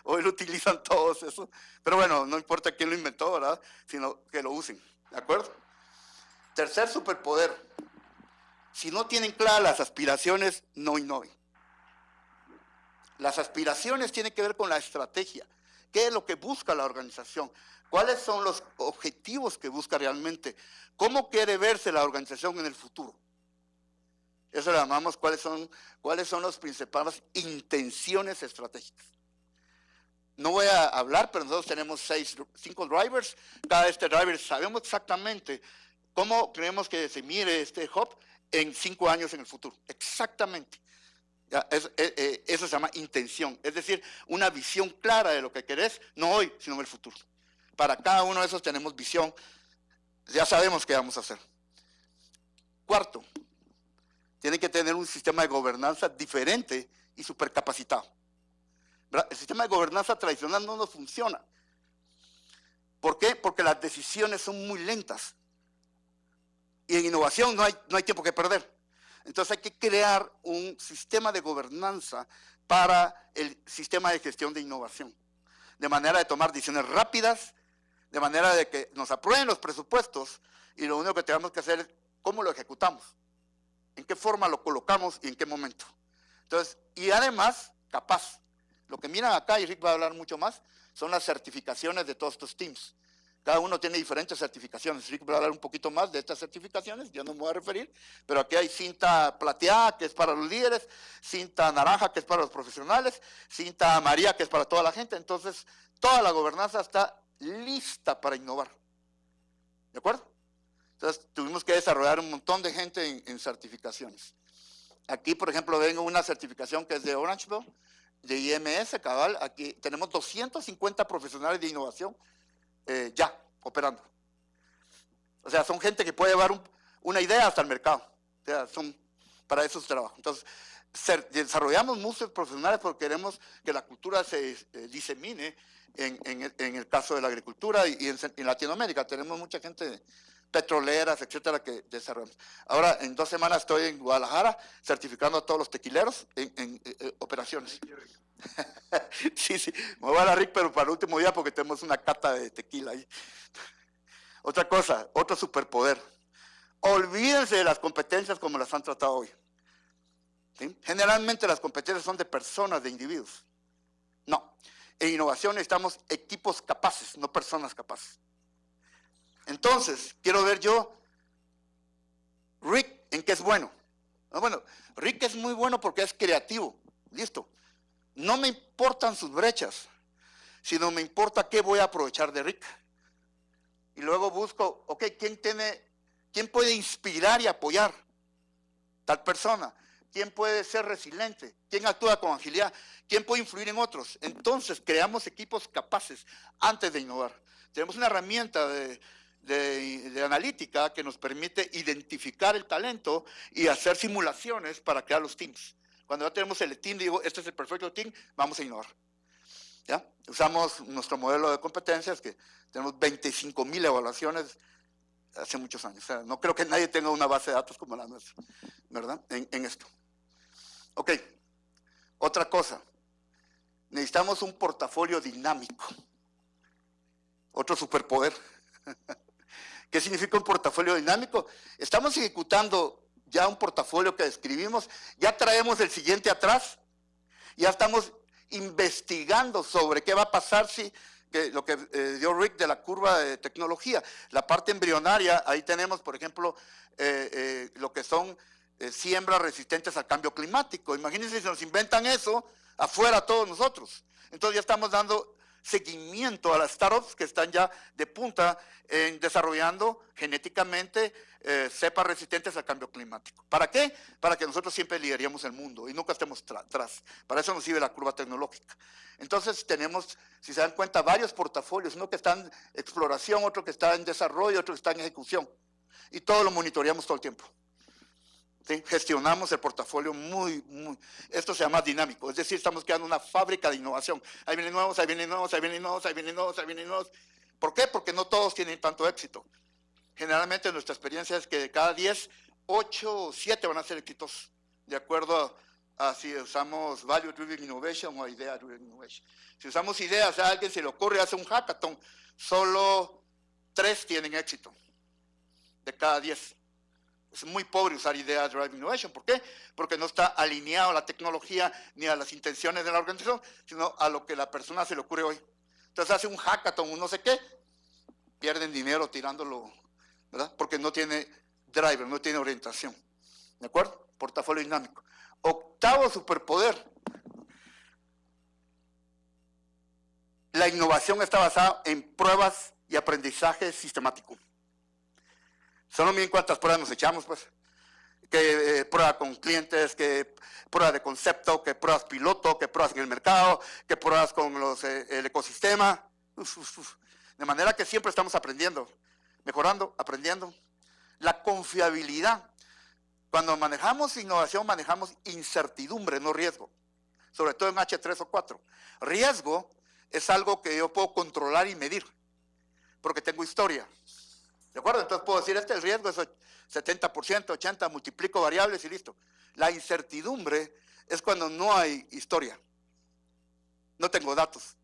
hoy lo utilizan todos eso. Pero bueno, no importa quién lo inventó, ¿verdad? Sino que lo usen, ¿de acuerdo? Tercer superpoder. Si no tienen claras las aspiraciones, no innoven. Las aspiraciones tienen que ver con la estrategia. ¿Qué es lo que busca la organización? ¿Cuáles son los objetivos que busca realmente? ¿Cómo quiere verse la organización en el futuro? Eso le llamamos cuáles son las principales intenciones estratégicas. No voy a hablar, pero nosotros tenemos 5 drivers. Cada driver sabemos exactamente cómo creemos que se mire este hub en 5 años en el futuro. Exactamente. Eso se llama intención. Es decir, una visión clara de lo que querés, no hoy, sino en el futuro. Para cada uno de esos tenemos visión. Ya sabemos qué vamos a hacer. Cuarto. Tienen que tener un sistema de gobernanza diferente y supercapacitado. El sistema de gobernanza tradicional no nos funciona. ¿Por qué? Porque las decisiones son muy lentas. Y en innovación no hay tiempo que perder. Entonces hay que crear un sistema de gobernanza para el sistema de gestión de innovación, de manera de tomar decisiones rápidas, de manera de que nos aprueben los presupuestos y lo único que tenemos que hacer es cómo lo ejecutamos, en qué forma lo colocamos y en qué momento. Entonces, y además, capaz, lo que miran acá, y Rick va a hablar mucho más, son las certificaciones de todos estos teams. Cada uno tiene diferentes certificaciones. Rick va a hablar un poquito más de estas certificaciones, yo no me voy a referir, pero aquí hay cinta plateada, que es para los líderes, cinta naranja, que es para los profesionales, cinta amarilla, que es para toda la gente. Entonces, toda la gobernanza está lista para innovar. ¿De acuerdo? Entonces, tuvimos que desarrollar un montón de gente en certificaciones. Aquí, por ejemplo, vengo una certificación que es de Orangeville, de IMS, cabal. Aquí tenemos 250 profesionales de innovación ya operando. O sea, son gente que puede llevar una idea hasta el mercado. O sea, son para esos trabajos. Entonces, desarrollamos muchos profesionales porque queremos que la cultura se disemine en el caso de la agricultura y en Latinoamérica. Tenemos mucha gente petroleras, etcétera, que desarrollamos. Ahora, en 2 semanas estoy en Guadalajara certificando a todos los tequileros en operaciones. Sí, me voy a dar Rick, pero para el último día porque tenemos una cata de tequila ahí. Otra cosa, otro superpoder. Olvídense de las competencias como las han tratado hoy. ¿Sí? Generalmente las competencias son de personas, de individuos. No, en innovación necesitamos equipos capaces, no personas capaces. Entonces, quiero ver yo, Rick, ¿en qué es bueno? Bueno, Rick es muy bueno porque es creativo, listo. No me importan sus brechas, sino me importa qué voy a aprovechar de Rick. Y luego busco, ok, ¿quién puede inspirar y apoyar? Tal persona. ¿Quién puede ser resiliente? ¿Quién actúa con agilidad? ¿Quién puede influir en otros? Entonces, creamos equipos capaces antes de innovar. Tenemos una herramienta de analítica que nos permite identificar el talento y hacer simulaciones para crear los teams. Cuando ya tenemos el team, digo, este es el perfecto team, vamos a innovar. ¿Ya? Usamos nuestro modelo de competencias, que tenemos 25,000 evaluaciones hace muchos años. O sea, no creo que nadie tenga una base de datos como la nuestra, ¿verdad? En esto. Ok, otra cosa. Necesitamos un portafolio dinámico. Otro superpoder. ¿Qué significa un portafolio dinámico? Estamos ejecutando ya un portafolio que describimos, ya traemos el siguiente atrás, ya estamos investigando sobre qué va a pasar si, lo que dio Rick de la curva de tecnología, la parte embrionaria, ahí tenemos, por ejemplo, lo que son siembras resistentes al cambio climático. Imagínense si nos inventan eso afuera todos nosotros. Entonces ya estamos dando seguimiento a las startups que están ya de punta en desarrollando genéticamente cepas resistentes al cambio climático. ¿Para qué? Para que nosotros siempre lideremos el mundo y nunca estemos atrás. Para eso nos sirve la curva tecnológica. Entonces tenemos, si se dan cuenta, varios portafolios, uno que está en exploración, otro que está en desarrollo, otro que está en ejecución. Y todo lo monitoreamos todo el tiempo. ¿Sí? Gestionamos el portafolio esto se llama dinámico, es decir, estamos creando una fábrica de innovación. Ahí vienen nuevos, ahí vienen nuevos, ahí vienen nuevos, ahí vienen nuevos, ahí vienen nuevos. ¿Por qué? Porque no todos tienen tanto éxito. Generalmente nuestra experiencia es que de cada 10, 8 o 7 van a ser exitosos, de acuerdo a si usamos Value Driven Innovation o Idea Driven Innovation. Si usamos ideas, a alguien se le ocurre hacer un hackathon, solo 3 tienen éxito, de cada 10. Es muy pobre usar Idea Driven Innovation. ¿Por qué? Porque no está alineado a la tecnología ni a las intenciones de la organización, sino a lo que la persona se le ocurre hoy. Entonces hace un hackathon, un no sé qué, pierden dinero tirándolo, ¿verdad? Porque no tiene driver, no tiene orientación. ¿De acuerdo? Portafolio dinámico. Octavo superpoder. La innovación está basada en pruebas y aprendizaje sistemático. Solo miren cuántas pruebas nos echamos, pues. Que prueba con clientes, que prueba de concepto, que pruebas piloto, que pruebas en el mercado, que pruebas con el ecosistema. De manera que siempre estamos aprendiendo, mejorando, aprendiendo. La confiabilidad. Cuando manejamos innovación, manejamos incertidumbre, no riesgo. Sobre todo en H3 o 4. Riesgo es algo que yo puedo controlar y medir, porque tengo historia. ¿De acuerdo? Entonces puedo decir, el riesgo es 70%, 80%, multiplico variables y listo. La incertidumbre es cuando no hay historia. No tengo datos.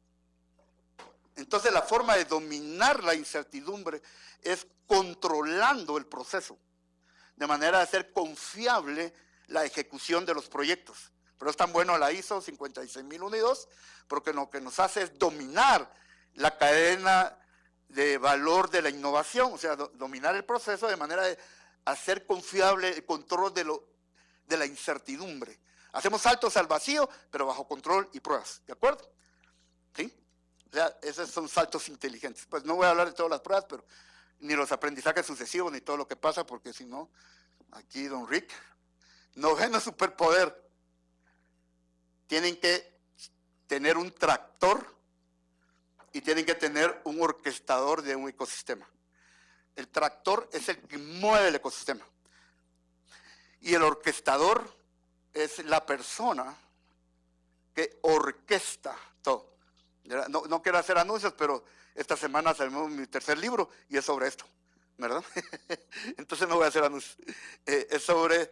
Entonces la forma de dominar la incertidumbre es controlando el proceso, de manera de hacer confiable la ejecución de los proyectos. Pero es tan bueno la ISO 56001 y 2, porque lo que nos hace es dominar la cadena de valor de la innovación, o sea, dominar el proceso de manera de hacer confiable el control de la incertidumbre. Hacemos saltos al vacío, pero bajo control y pruebas, ¿de acuerdo? ¿Sí? O sea, esos son saltos inteligentes. Pues no voy a hablar de todas las pruebas, pero ni los aprendizajes sucesivos, ni todo lo que pasa, porque si no, aquí don Rick, noveno superpoder. Tienen que tener un tractor y tienen que tener un orquestador de un ecosistema. El tractor es el que mueve el ecosistema. Y el orquestador es la persona que orquesta todo. No quiero hacer anuncios, pero esta semana salió mi tercer libro y es sobre esto, ¿verdad? Entonces no voy a hacer anuncios. Es sobre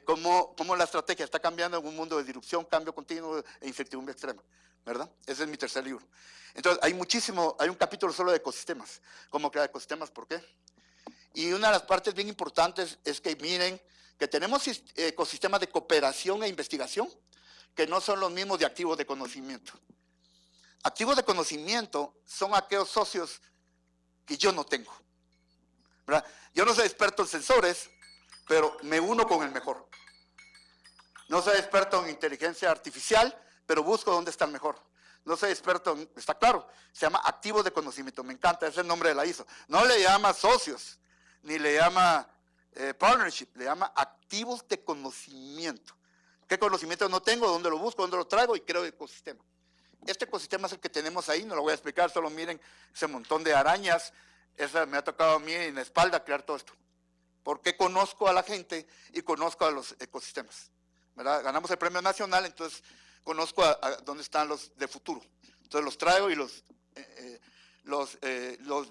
cómo la estrategia está cambiando en un mundo de disrupción, cambio continuo e incertidumbre extrema, ¿verdad? Ese es mi tercer libro. Entonces hay un capítulo solo de ecosistemas. ¿Cómo crear ecosistemas? ¿Por qué? Y una de las partes bien importantes es que miren que tenemos ecosistemas de cooperación e investigación que no son los mismos de activos de conocimiento. Activos de conocimiento son aquellos socios que yo no tengo, ¿verdad? Yo no soy experto en sensores, pero me uno con el mejor. No soy experto en inteligencia artificial, pero busco dónde está el mejor. No soy experto en, está claro, se llama activos de conocimiento, me encanta, es el nombre de la ISO. No le llama socios, ni le llama partnership, le llama activos de conocimiento. ¿Qué conocimiento no tengo? ¿Dónde lo busco? ¿Dónde lo traigo? Y creo ecosistema. Este ecosistema es el que tenemos ahí, no lo voy a explicar, solo miren ese montón de arañas. Esa me ha tocado a mí en la espalda crear todo esto. Porque conozco a la gente y conozco a los ecosistemas, ¿verdad? Ganamos el premio nacional, entonces conozco a dónde están los de futuro. Entonces los traigo y los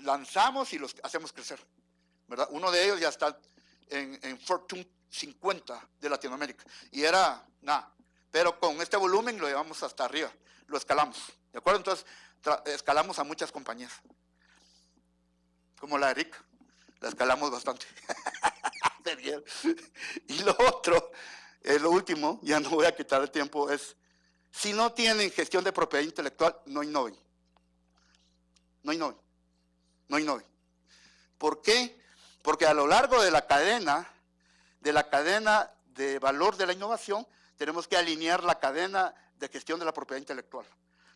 lanzamos y los hacemos crecer, ¿verdad? Uno de ellos ya está en Fortune 50 de Latinoamérica. Y era nada, pero con este volumen lo llevamos hasta arriba, lo escalamos, ¿de acuerdo? Entonces escalamos a muchas compañías, como la de Rick, la escalamos bastante. Y lo otro, lo último, ya no voy a quitar el tiempo, es si no tienen gestión de propiedad intelectual, no innoven. No innoven. No innoven. ¿Por qué? Porque a lo largo de la cadena de valor de la innovación, tenemos que alinear la cadena de gestión de la propiedad intelectual.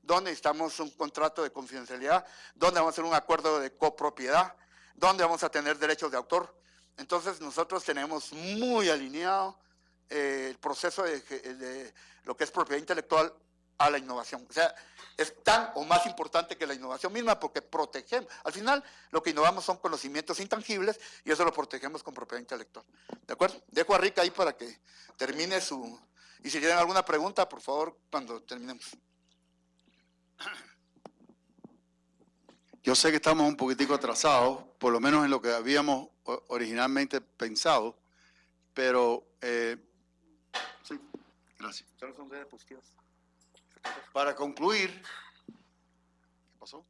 ¿Dónde necesitamos un contrato de confidencialidad? ¿Dónde vamos a hacer un acuerdo de copropiedad? ¿Dónde vamos a tener derechos de autor? Entonces nosotros tenemos muy alineado el proceso de lo que es propiedad intelectual a la innovación. O sea, es tan o más importante que la innovación misma porque protegemos. Al final, lo que innovamos son conocimientos intangibles y eso lo protegemos con propiedad intelectual. ¿De acuerdo? Dejo a Rick ahí para que termine su... Y si tienen alguna pregunta, por favor, cuando terminemos. Yo sé que estamos un poquitico atrasados, por lo menos en lo que habíamos originalmente pensado, pero sí, gracias. Solo son diapositivas. Para concluir, ¿qué pasó?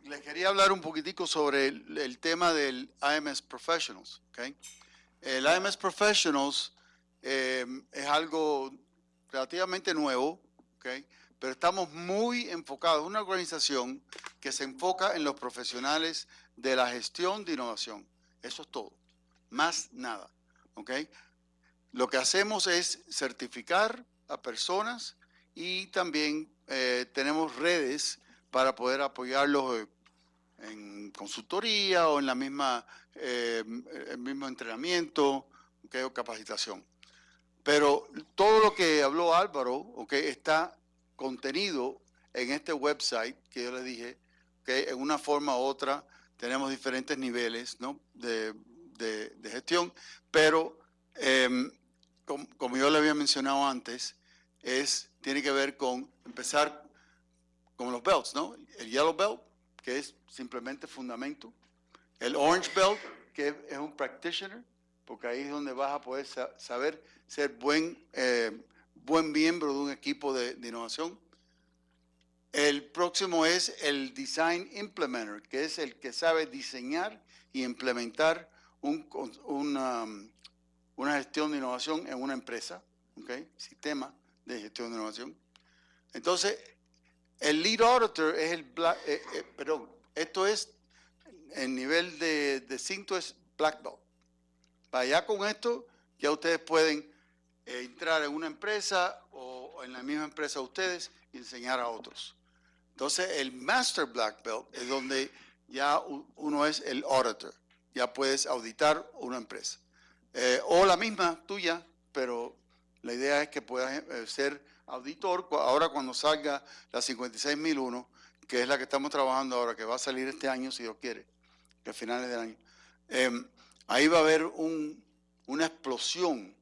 Les quería hablar un poquitico sobre el tema del IMS Professionals. ¿Okay? El IMS Professionals es algo relativamente nuevo, ¿okay? Pero estamos muy enfocados, una organización que se enfoca en los profesionales de la gestión de innovación. Eso es todo, más nada. ¿Okay? Lo que hacemos es certificar a personas y también tenemos redes para poder apoyarlos en consultoría o en la misma, el mismo entrenamiento, ¿okay? O capacitación. Pero todo lo que habló Álvaro, ¿okay? Está contenido en este website que yo les dije, que en una forma u otra tenemos diferentes niveles, ¿no? de gestión, pero como yo le había mencionado antes, tiene que ver con empezar con los belts, ¿no? El yellow belt, que es simplemente fundamento, el orange belt, que es un practitioner, porque ahí es donde vas a poder saber ser buen miembro de un equipo de innovación. El próximo es el Design Implementer, que es el que sabe diseñar y implementar una gestión de innovación en una empresa, ¿okay? Sistema de gestión de innovación. Entonces, el Lead Auditor es esto es el nivel de cinto es Black Belt. Para allá con esto, ya ustedes pueden entrar en una empresa o en la misma empresa ustedes y enseñar a otros. Entonces, el Master Black Belt es donde ya uno es el auditor. Ya puedes auditar una empresa. O la misma tuya, pero la idea es que puedas ser auditor. Ahora cuando salga la 56001, que es la que estamos trabajando ahora, que va a salir este año, si Dios quiere, que a finales del año, ahí va a haber una explosión,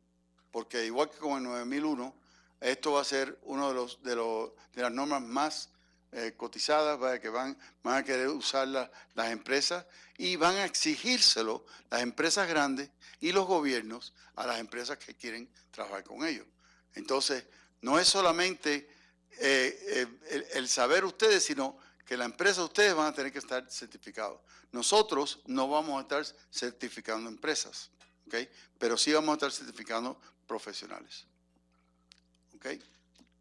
porque igual que con el 9001, esto va a ser uno de las normas más cotizadas, que van a querer usar las empresas y van a exigírselo las empresas grandes y los gobiernos a las empresas que quieren trabajar con ellos. Entonces, no es solamente el saber ustedes, sino que la empresa ustedes van a tener que estar certificados. Nosotros no vamos a estar certificando empresas, ¿okay? Pero sí vamos a estar certificando profesionales. ¿Okay?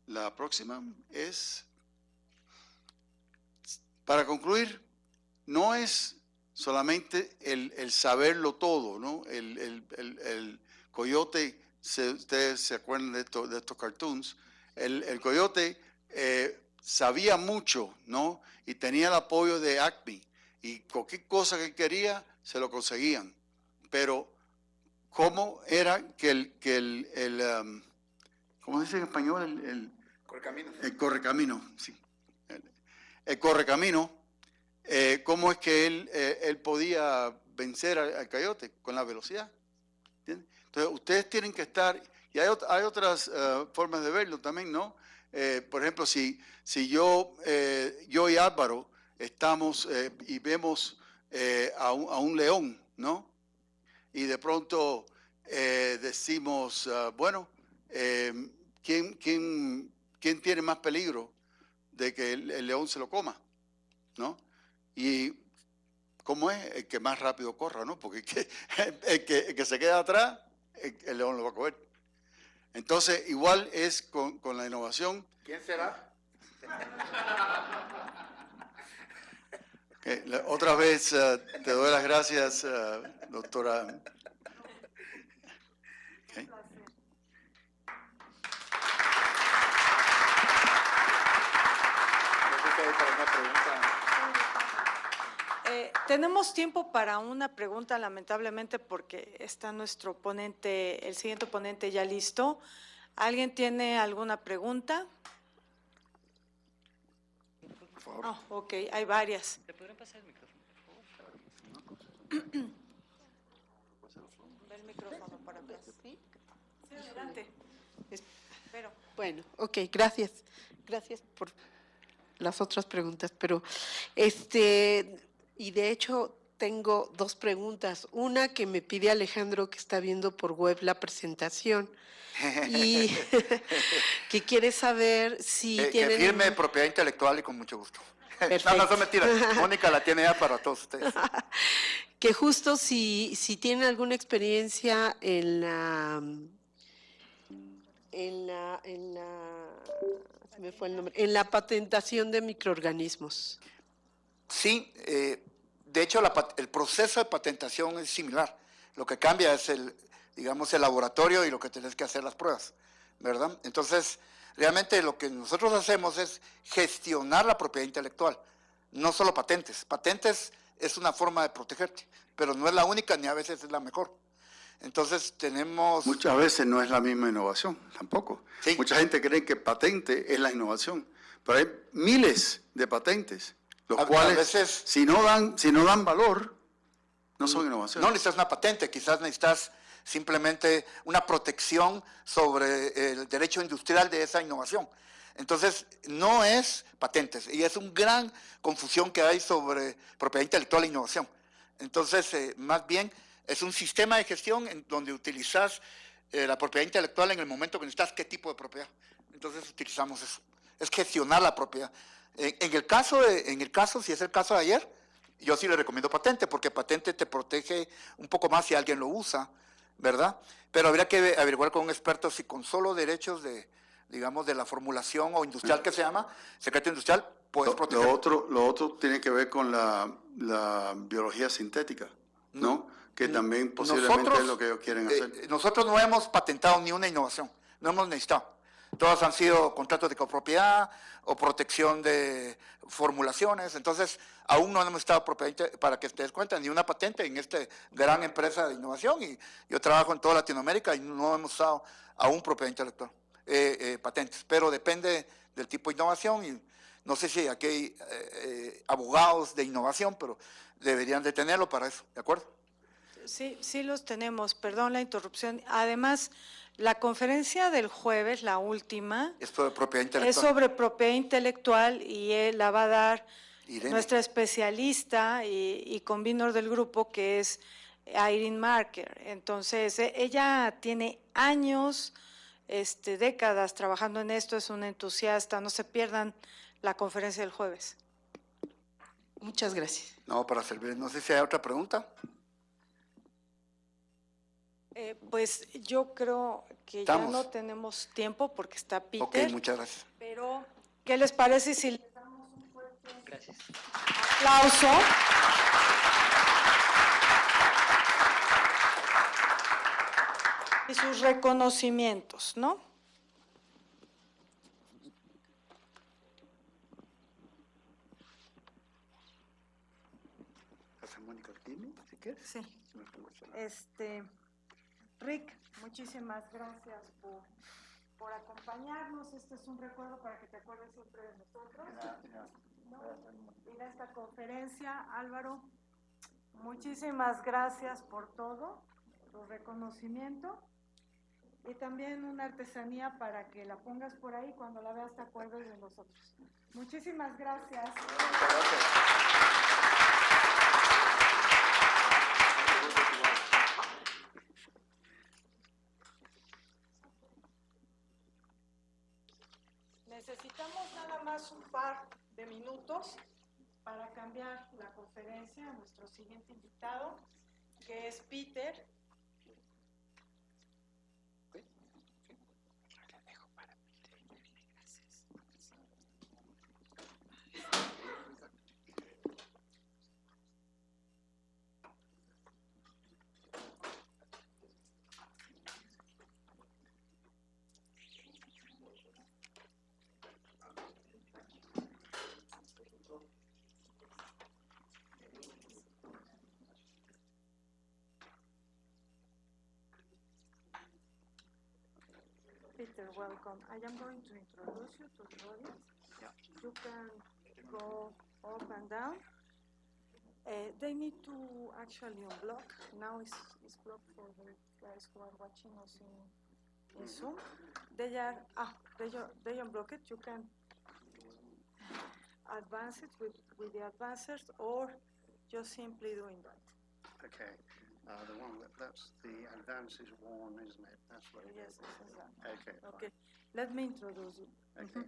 La próxima es, para concluir, no es solamente el saberlo todo, ¿no? El coyote, ustedes se acuerdan de estos cartoons, el coyote sabía mucho, ¿no? Y tenía el apoyo de Acme, y cualquier cosa que quería se lo conseguían. Pero, ¿cómo era que ¿cómo se dice en español? Correcamino. El correcamino, sí. El correcamino, ¿cómo es que él podía vencer al coyote? Con la velocidad. ¿Entiendes? Entonces, ustedes tienen que estar, y hay otras formas de verlo también, ¿no? Por ejemplo, si yo y Álvaro estamos y vemos a un león, ¿no? Y de pronto decimos, bueno, ¿quién tiene más peligro de que el león se lo coma? ¿No? Y ¿cómo es? El que más rápido corra, ¿no? Porque el que se queda atrás, el león lo va a coger. Entonces, igual es con la innovación. ¿Quién será? Otra vez te doy las gracias, doctora. Okay. Tenemos tiempo para una pregunta, lamentablemente, porque está nuestro ponente, el siguiente ponente ya listo. ¿Alguien tiene alguna pregunta? Por favor. Oh, ok, hay varias. ¿Te podrían pasar el micrófono, por favor? Ve el micrófono para acá. Sí, adelante. Espero. Bueno, ok, gracias. Gracias por las otras preguntas, pero y de hecho tengo dos preguntas. Una que me pide Alejandro, que está viendo por web la presentación, y que quiere saber si tienen... Que firme propiedad intelectual y con mucho gusto. Perfecto. No son mentiras. Mónica la tiene ya para todos ustedes. Que justo si tienen alguna experiencia en se me fue el nombre, en la patentación de microorganismos. Sí, de hecho el proceso de patentación es similar. Lo que cambia es el laboratorio y lo que tenés que hacer las pruebas, ¿verdad? Entonces, realmente lo que nosotros hacemos es gestionar la propiedad intelectual, no solo patentes. Patentes es una forma de protegerte, pero no es la única ni a veces es la mejor. Entonces tenemos... Muchas veces no es la misma innovación, tampoco. Sí. Mucha gente cree que patente es la innovación, pero hay miles de patentes, los cuales, veces, si no dan valor, no son innovaciones. No necesitas una patente, quizás necesitas simplemente una protección sobre el derecho industrial de esa innovación. Entonces, no es patentes, y es una gran confusión que hay sobre propiedad intelectual e innovación. Entonces, más bien, Es un sistema de gestión en donde utilizas la propiedad intelectual en el momento que necesitas qué tipo de propiedad. Entonces utilizamos eso. Es gestionar la propiedad. En el caso, si es el caso de ayer, yo sí le recomiendo patente, porque patente te protege un poco más si alguien lo usa, ¿verdad? Pero habría que averiguar con un experto si con solo derechos de, digamos, de la formulación o industrial que se llama, secreto industrial, puedes proteger. Lo otro tiene que ver con la biología sintética, ¿no? Que también posiblemente es lo que ellos quieren hacer. Nosotros no hemos patentado ni una innovación, no hemos necesitado. Todas han sido contratos de copropiedad o protección de formulaciones, entonces aún no hemos estado propiedad, para que te des cuenta, ni una patente en esta gran empresa de innovación, y yo trabajo en toda Latinoamérica y no hemos usado aún propiedad intelectual, patentes, pero depende del tipo de innovación, y no sé si aquí hay abogados de innovación, pero deberían de tenerlo para eso, ¿de acuerdo? Sí, sí los tenemos, perdón la interrupción. Además, la conferencia del jueves, la última, Es sobre propiedad intelectual. es sobre propiedad intelectual y la va a dar Irene. nuestra especialista y convenor del grupo, que es Irene Marker. Entonces, ella tiene años, décadas trabajando en esto, es una entusiasta. No se pierdan la conferencia del jueves. Muchas gracias. No, para servir. No sé si hay otra pregunta. Pues yo creo que Estamos. ya no tenemos tiempo porque está Peter. Ok, muchas gracias. Pero, ¿qué les parece si le damos un fuerte Gracias. aplauso? Y sus reconocimientos, ¿no? Si quieres. Sí. Rick, muchísimas gracias por acompañarnos. Este es un recuerdo para que te acuerdes siempre de nosotros. ¿No? Y de esta conferencia, Álvaro, muchísimas gracias por todo, tu reconocimiento. Y también una artesanía para que la pongas por ahí, cuando la veas te acuerdes de nosotros. Muchísimas gracias. Muchas gracias. Necesitamos nada más un par de minutos para cambiar la conferencia a nuestro siguiente invitado, que es Peter. Peter, welcome. I am going to introduce you to the audience. Yeah. You can go up and down. They need to actually unblock. Now it's blocked for the guys who are watching us in Zoom. They unblock it. You can advance it with the advancers, or just simply doing that. Okay. The one that's the advance is one, isn't it? That's what it Yes, is. this is that. Okay. Okay. Let me introduce you. Okay.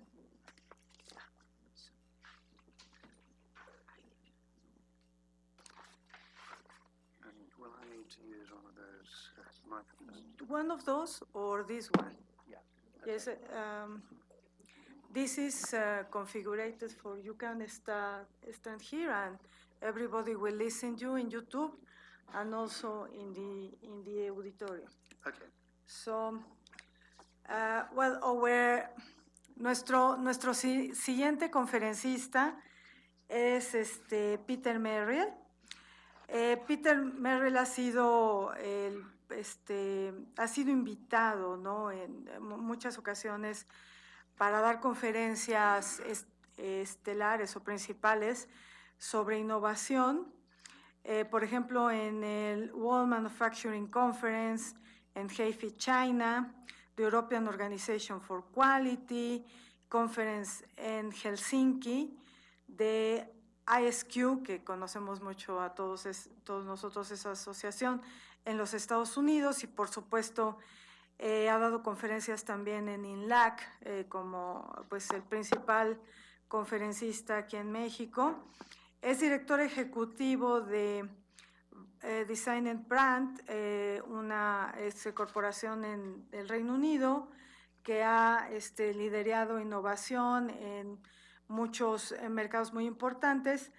And will I need to use one of those microphones? One of those or this one? Yeah. Yes. This is configured for you can stand here and everybody will listen to you in YouTube and also in the auditorium. Okay. So, nuestro siguiente conferencista es Peter Merrill. Peter Merrill ha sido invitado, ¿no?, en muchas ocasiones para dar conferencias estelares o principales sobre innovación. Por ejemplo, en el World Manufacturing Conference en Hefei, China, the European Organization for Quality Conference en Helsinki, the ISQ, que conocemos mucho a todos nosotros esa asociación en los Estados Unidos, y por supuesto ha dado conferencias también en INLAC, como pues el principal conferencista aquí en México. Es director ejecutivo de Design and Brand, una corporación en el Reino Unido que ha liderado innovación en muchos mercados muy importantes.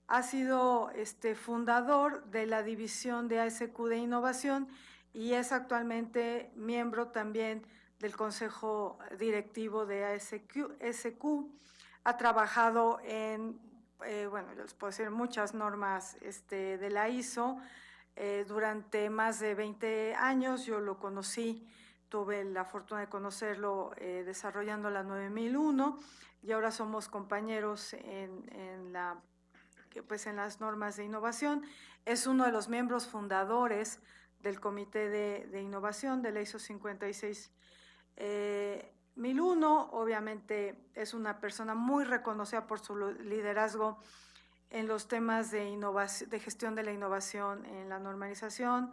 Ha sido fundador de la división de ASQ de Innovación y es actualmente miembro también del Consejo Directivo de ASQ. Ha trabajado en, bueno, yo les puedo decir, muchas normas de la ISO durante más de 20 años. Yo lo conocí, tuve la fortuna de conocerlo desarrollando la 9001 y ahora somos compañeros en las normas de innovación. Es uno de los miembros fundadores del Comité de Innovación de la ISO 56001. Obviamente es una persona muy reconocida por su liderazgo en los temas de innovación, de gestión de la innovación en la normalización,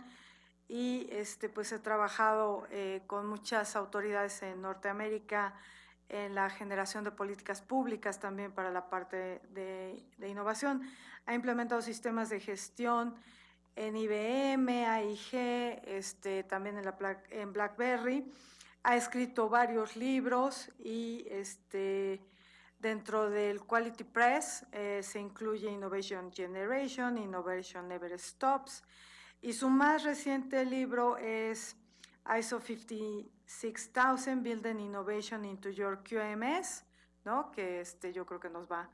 y pues he trabajado con muchas autoridades en Norteamérica en la generación de políticas públicas también para la parte de innovación. Ha implementado sistemas de gestión en IBM, AIG, también en BlackBerry. Ha escrito varios libros y dentro del Quality Press se incluye Innovation Generation, Innovation Never Stops, y su más reciente libro es ISO 56000, Building Innovation into Your QMS, ¿no? Que yo creo que nos va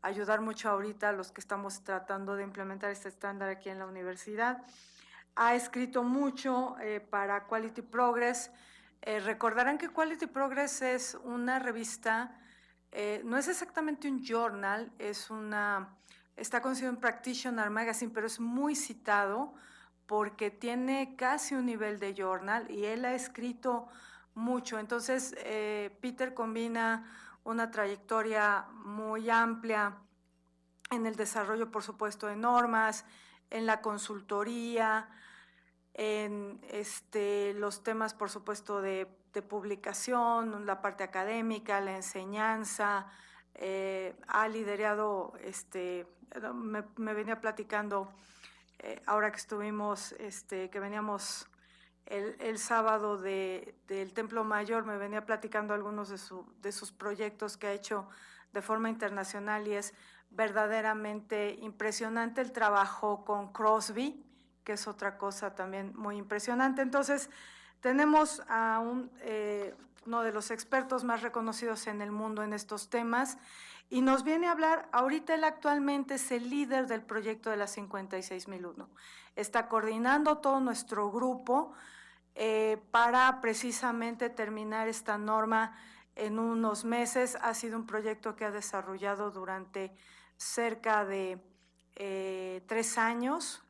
a ayudar mucho ahorita a los que estamos tratando de implementar este estándar aquí en la universidad. Ha escrito mucho para Quality Progress. Recordarán que Quality Progress es una revista, no es exactamente un journal, está considerado un practitioner magazine, pero es muy citado porque tiene casi un nivel de journal y él ha escrito mucho. Entonces, Peter combina una trayectoria muy amplia en el desarrollo, por supuesto, de normas, en la consultoría, en los temas, por supuesto, de publicación, la parte académica, la enseñanza. Ha liderado, me venía platicando ahora que estuvimos, que veníamos el sábado del Templo Mayor, me venía platicando algunos de sus proyectos que ha hecho de forma internacional, y es verdaderamente impresionante el trabajo con Crosby, que es otra cosa también muy impresionante. Entonces, tenemos a uno de los expertos más reconocidos en el mundo en estos temas, y nos viene a hablar. Ahorita él actualmente es el líder del proyecto de la 56001. Está coordinando todo nuestro grupo para precisamente terminar esta norma en unos meses. Ha sido un proyecto que ha desarrollado durante cerca de 3 años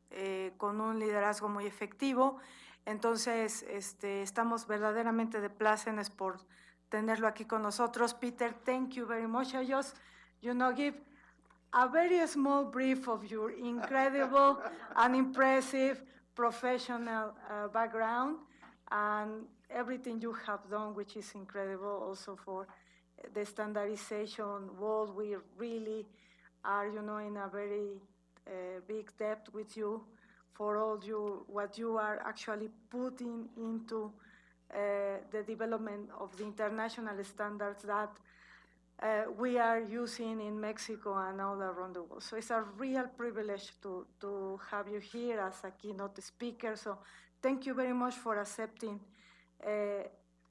con un liderazgo muy efectivo. Entonces, estamos verdaderamente de plácemes por tenerlo aquí con nosotros. Peter, thank you very much. I just, give a very small brief of your incredible and impressive professional background and everything you have done, which is incredible also for the standardization world. We really are, in a very big depth with you for all what you are actually putting into the development of the international standards that we are using in Mexico and all around the world. So it's a real privilege to have you here as a keynote speaker. So thank you very much for accepting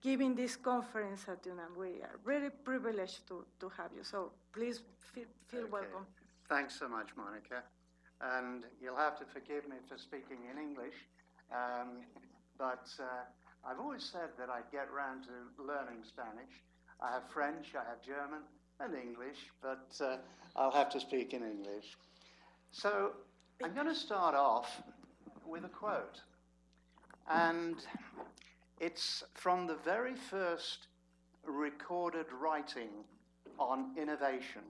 giving this conference at UNAM. We are really privileged to have you. So please feel welcome. Thanks so much, Monica. And you'll have to forgive me for speaking in English, but I've always said that I'd get around to learning Spanish. I have French, I have German and English, but I'll have to speak in English. So I'm going to start off with a quote. And it's from the very first recorded writing on innovation.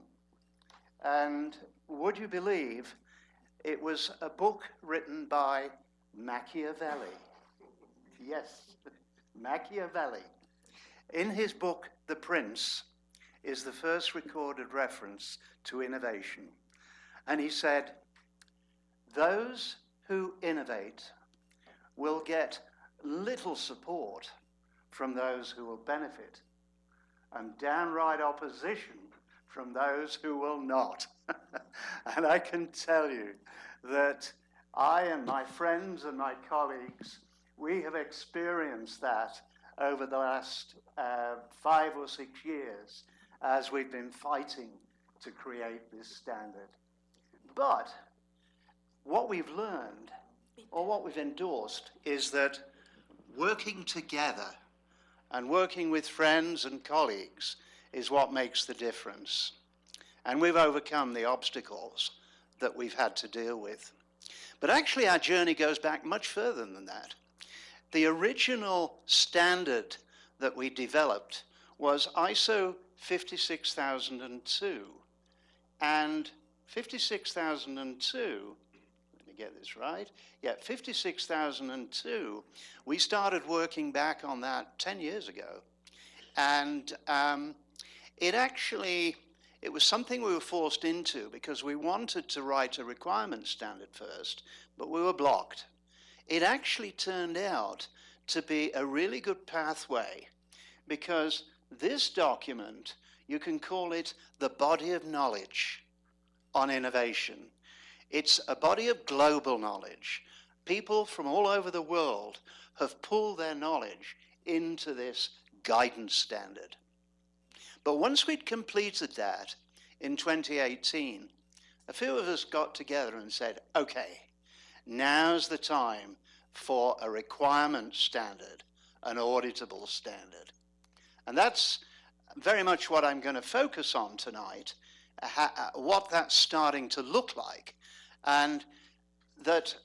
And would you believe it was a book written by Machiavelli? Yes, Machiavelli. In his book, The Prince, is the first recorded reference to innovation. And he said, those who innovate will get little support from those who will benefit, and downright opposition from those who will not. And I can tell you that I and my friends and my colleagues, we have experienced that over the last 5 or 6 years as we've been fighting to create this standard. But what we've learned, or what we've endorsed, is that working together and working with friends and colleagues is what makes the difference. And we've overcome the obstacles that we've had to deal with. But actually our journey goes back much further than that. The original standard that we developed was ISO 56002. And 56002, let me get this right, yeah, 56002, we started working back on that 10 years ago. And it was something we were forced into because we wanted to write a requirement standard first, but we were blocked. It actually turned out to be a really good pathway because this document, you can call it the body of knowledge on innovation. It's a body of global knowledge. People from all over the world have pulled their knowledge into this guidance standard. But once we'd completed that in 2018, a few of us got together and said, okay, now's the time for a requirement standard, an auditable standard. And that's very much what I'm going to focus on tonight, what that's starting to look like. And that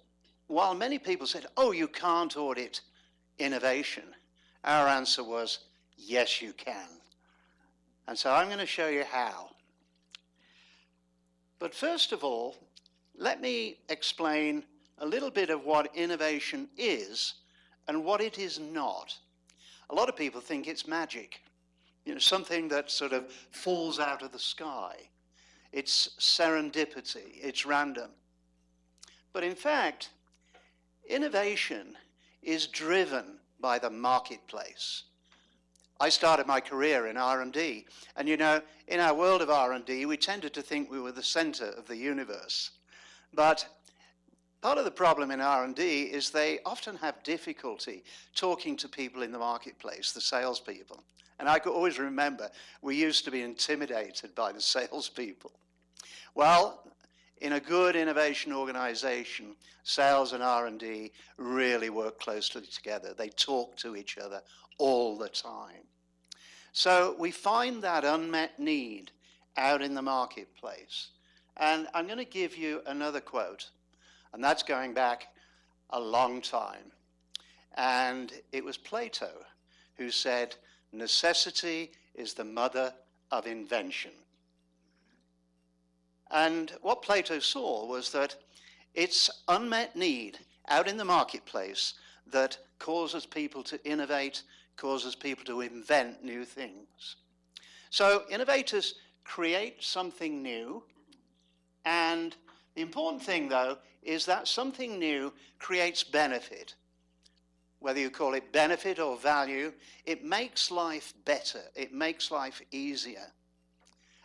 while many people said, oh, you can't audit innovation, our answer was, yes, you can. And so I'm going to show you how. But first of all, let me explain a little bit of what innovation is and what it is not. A lot of people think it's magic, something that sort of falls out of the sky. It's serendipity, it's random. But in fact, innovation is driven by the marketplace. I started my career in R&D, and in our world of R&D, we tended to think we were the center of the universe. But part of the problem in R&D is they often have difficulty talking to people in the marketplace, the salespeople. And I could always remember we used to be intimidated by the salespeople. Well, in a good innovation organization, sales and R&D really work closely together. They talk to each other all the time. So we find that unmet need out in the marketplace. And I'm going to give you another quote, and that's going back a long time. And it was Plato who said, necessity is the mother of invention. And what Plato saw was that it's unmet need out in the marketplace that causes people to innovate, causes people to invent new things. So innovators create something new, and the important thing, though, is that something new creates benefit. Whether you call it benefit or value, it makes life better. It makes life easier.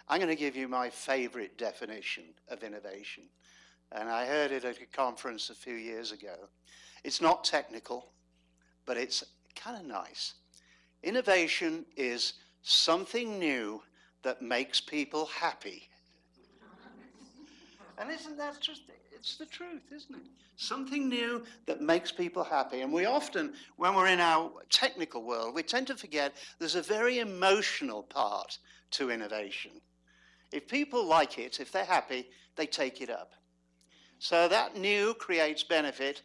I'm going to give you my favorite definition of innovation. And I heard it at a conference a few years ago. It's not technical, but it's kind of nice. Innovation is something new that makes people happy. And isn't that just, it's the truth, isn't it? Something new that makes people happy. And we often, when we're in our technical world, we tend to forget there's a very emotional part to innovation. If people like it, if they're happy, they take it up. So that new creates benefit,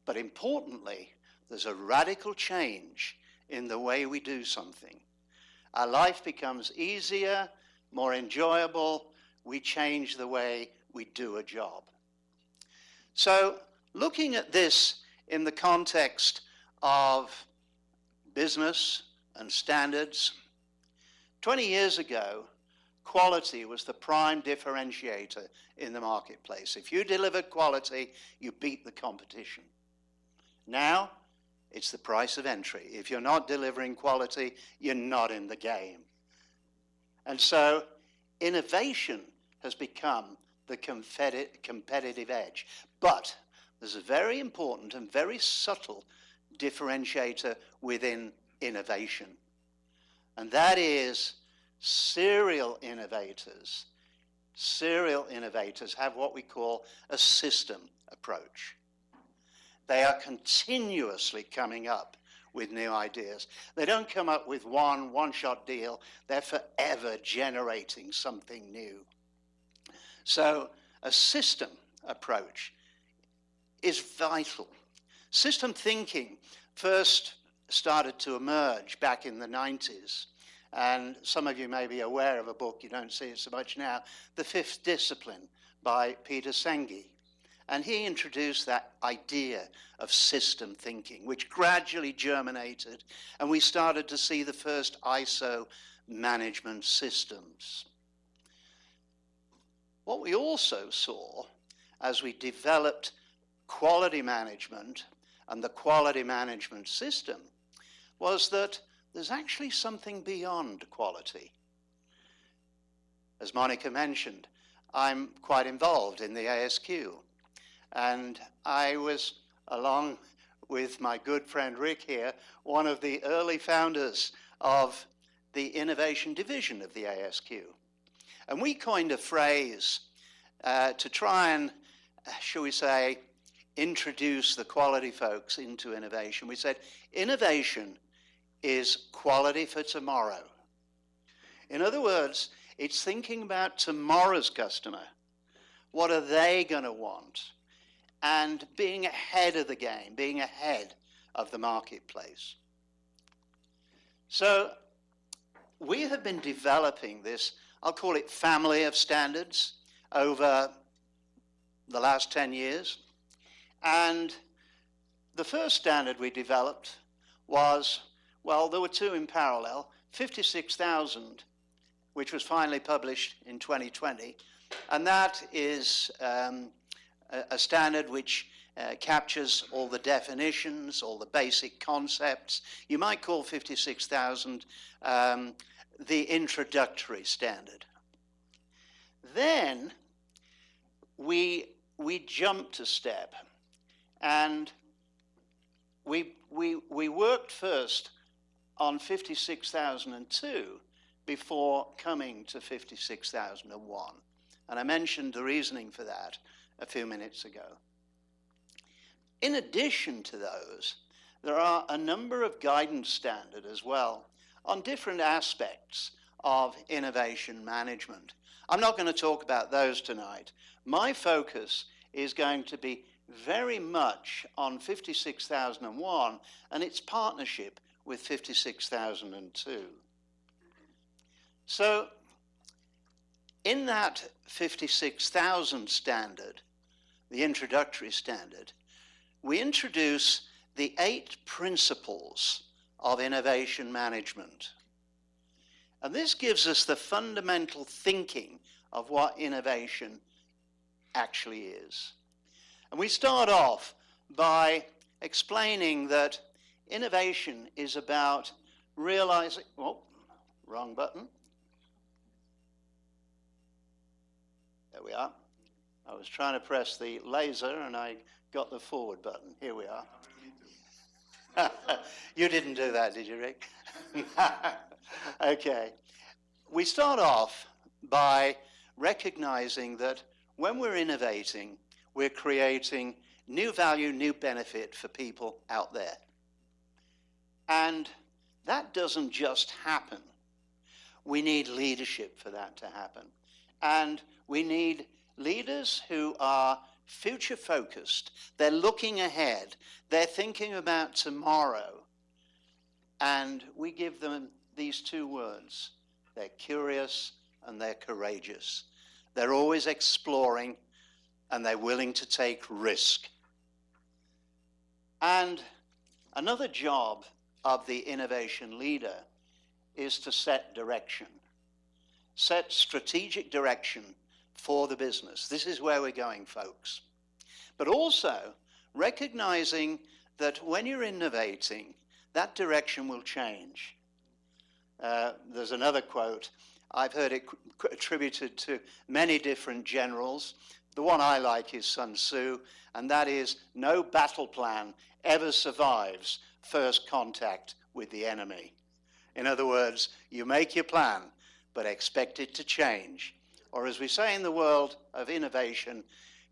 but importantly, there's a radical change in the way we do something. Our life becomes easier, more enjoyable. we change the way we do a job. So looking at this in the context of business and standards, 20 years ago, quality was the prime differentiator in the marketplace. If you delivered quality, you beat the competition. Now, it's the price of entry. If you're not delivering quality, you're not in the game. And so innovation has become the competitive edge. But there's a very important and very subtle differentiator within innovation. And that is serial innovators. Serial innovators have what we call a system approach. They are continuously coming up with new ideas. They don't come up with one-shot deal. They're forever generating something new. So a system approach is vital. System thinking first started to emerge back in the 90s. And some of you may be aware of a book, you don't see it so much now, The Fifth Discipline by Peter Senge. And he introduced that idea of system thinking, which gradually germinated, and we started to see the first ISO management systems. What we also saw as we developed quality management and the quality management system was that there's actually something beyond quality. As Monica mentioned, I'm quite involved in the ASQ. And I was, along with my good friend Rick here, one of the early founders of the innovation division of the ASQ. And we coined a phrase to try and, shall we say, introduce the quality folks into innovation. We said, innovation is quality for tomorrow. In other words, it's thinking about tomorrow's customer. What are they going to want? And being ahead of the game, being ahead of the marketplace. So we have been developing this, I'll call it family of standards, over the last 10 years. And the first standard we developed was, well, there were two in parallel, 56,000, which was finally published in 2020. And that is a standard which captures all the definitions, all the basic concepts. You might call 56,000 the introductory standard. Then we jumped a step, and we worked first on 56,002 before coming to 56,001. And I mentioned the reasoning for that a few minutes ago. In addition to those, there are a number of guidance standards as well on different aspects of innovation management. I'm not going to talk about those tonight. My focus is going to be very much on 56,001 and its partnership with 56,002. So in that 56,000 standard, the introductory standard, we introduce the 8 principles of innovation management. And this gives us the fundamental thinking of what innovation actually is. And we start off by explaining that innovation is about realizing, oh, wrong button. There we are. I was trying to press the laser and I got the forward button. Here we are. You didn't do that, did you, Rick? Okay. We start off by recognizing that when we're innovating, we're creating new value, new benefit for people out there. And that doesn't just happen. We need leadership for that to happen. And we need leaders who are future focused. They're looking ahead. They're thinking about tomorrow. And we give them these 2 words. They're curious and they're courageous. They're always exploring, and they're willing to take risk. And another job of the innovation leader is to set direction, set strategic direction for the business. This is where we're going, folks. But also recognizing that when you're innovating, that direction will change. There's another quote. I've heard it attributed to many different generals. The one I like is Sun Tzu, and that is, no battle plan ever survives first contact with the enemy. In other words, you make your plan, but expect it to change. Or as we say in the world of innovation,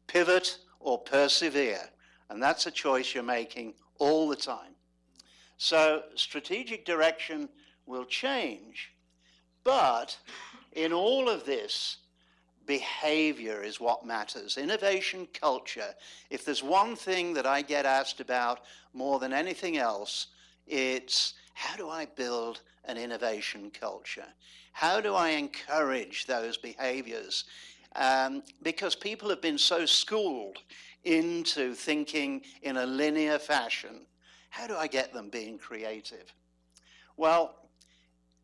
pivot or persevere. And that's a choice you're making all the time. So strategic direction will change, but in all of this, behavior is what matters. Innovation culture. If there's one thing that I get asked about more than anything else, it's how do I build an innovation culture? How do I encourage those behaviors? Because people have been so schooled into thinking in a linear fashion. How do I get them being creative? Well,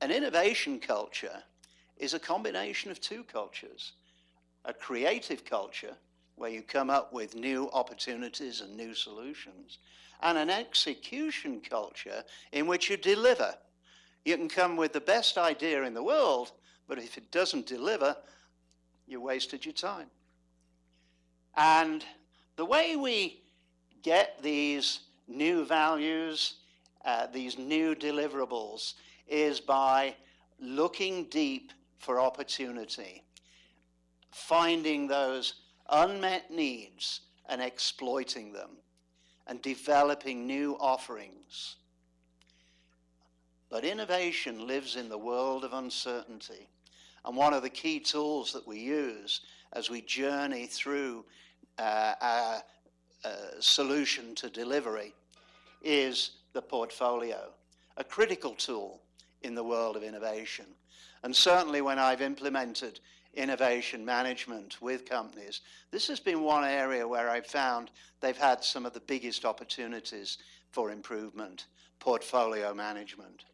an innovation culture is a combination of two cultures. A creative culture, where you come up with new opportunities and new solutions, and an execution culture in which you deliver. You can come with the best idea in the world, but if it doesn't deliver, you wasted your time. And the way we get these new values, these new deliverables, is by looking deep for opportunity, finding those unmet needs and exploiting them, and developing new offerings. But innovation lives in the world of uncertainty. And one of the key tools that we use as we journey through our solution to delivery is the portfolio, a critical tool in the world of innovation. And certainly when I've implemented innovation management with companies, this has been one area where I've found they've had some of the biggest opportunities for improvement, portfolio management.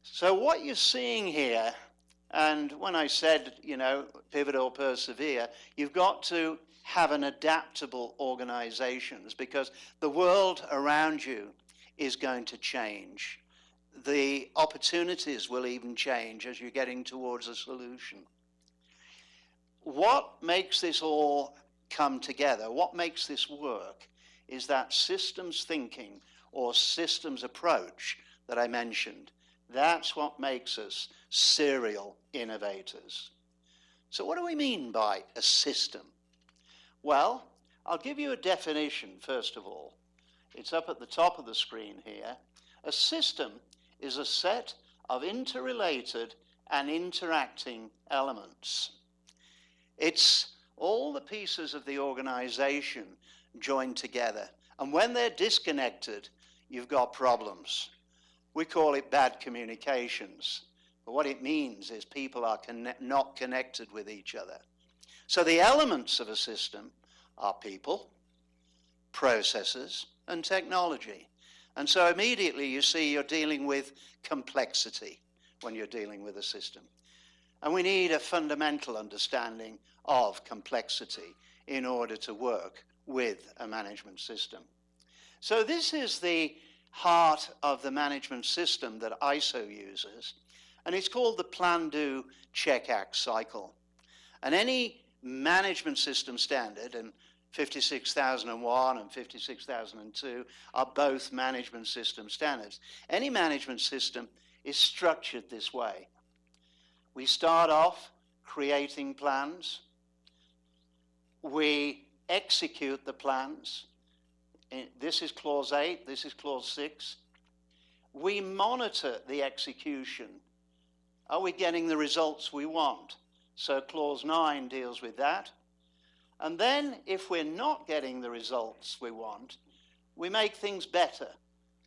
So what you're seeing here, and when I said, pivot or persevere, you've got to have an adaptable organizations, because the world around you is going to change. The opportunities will even change as you're getting towards a solution. What makes this all come together, what makes this work, is that systems thinking or systems approach that I mentioned. That's what makes us serial innovators. So what do we mean by a system? Well, I'll give you a definition first of all. It's up at the top of the screen here. A system is a set of interrelated and interacting elements. It's all the pieces of the organization joined together. And when they're disconnected, you've got problems. We call it bad communications. But what it means is people are not connected with each other. So the elements of a system are people, processes, and technology. And so immediately you see you're dealing with complexity when you're dealing with a system. And we need a fundamental understanding of complexity in order to work with a management system. So this is the heart of the management system that ISO uses, and it's called the Plan, Do, Check, Act cycle. And any management system standard, and 56001 and 56002 are both management system standards. Any management system is structured this way. We start off creating plans. We execute the plans. This is clause 8, this is clause 6. We monitor the execution. Are we getting the results we want? So clause 9 deals with that. And then if we're not getting the results we want, we make things better.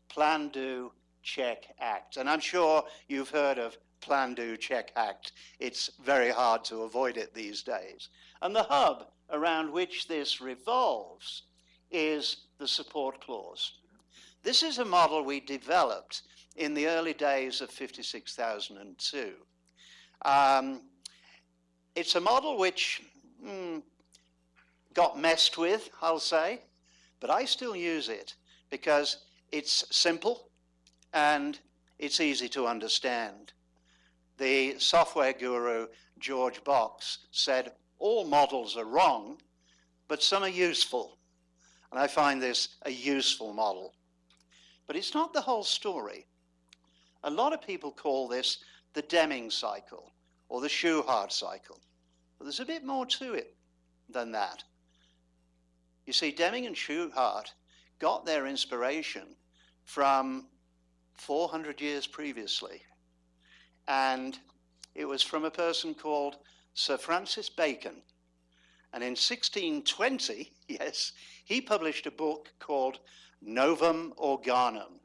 Plan, do, check, act. And I'm sure you've heard of Plan, Do, Check, Act. It's very hard to avoid it these days. And the hub around which this revolves is the support clause. This is a model we developed in the early days of 56,002. It's a model which got messed with, I'll say, but I still use it because it's simple and it's easy to understand. The software guru, George Box, said all models are wrong, but some are useful. And I find this a useful model. But it's not the whole story. A lot of people call this the Deming cycle or the Shewhart cycle. But there's a bit more to it than that. You see, Deming and Shewhart got their inspiration from 400 years previously. And it was from a person called Sir Francis Bacon. And in 1620, yes, he published a book called Novum Organum,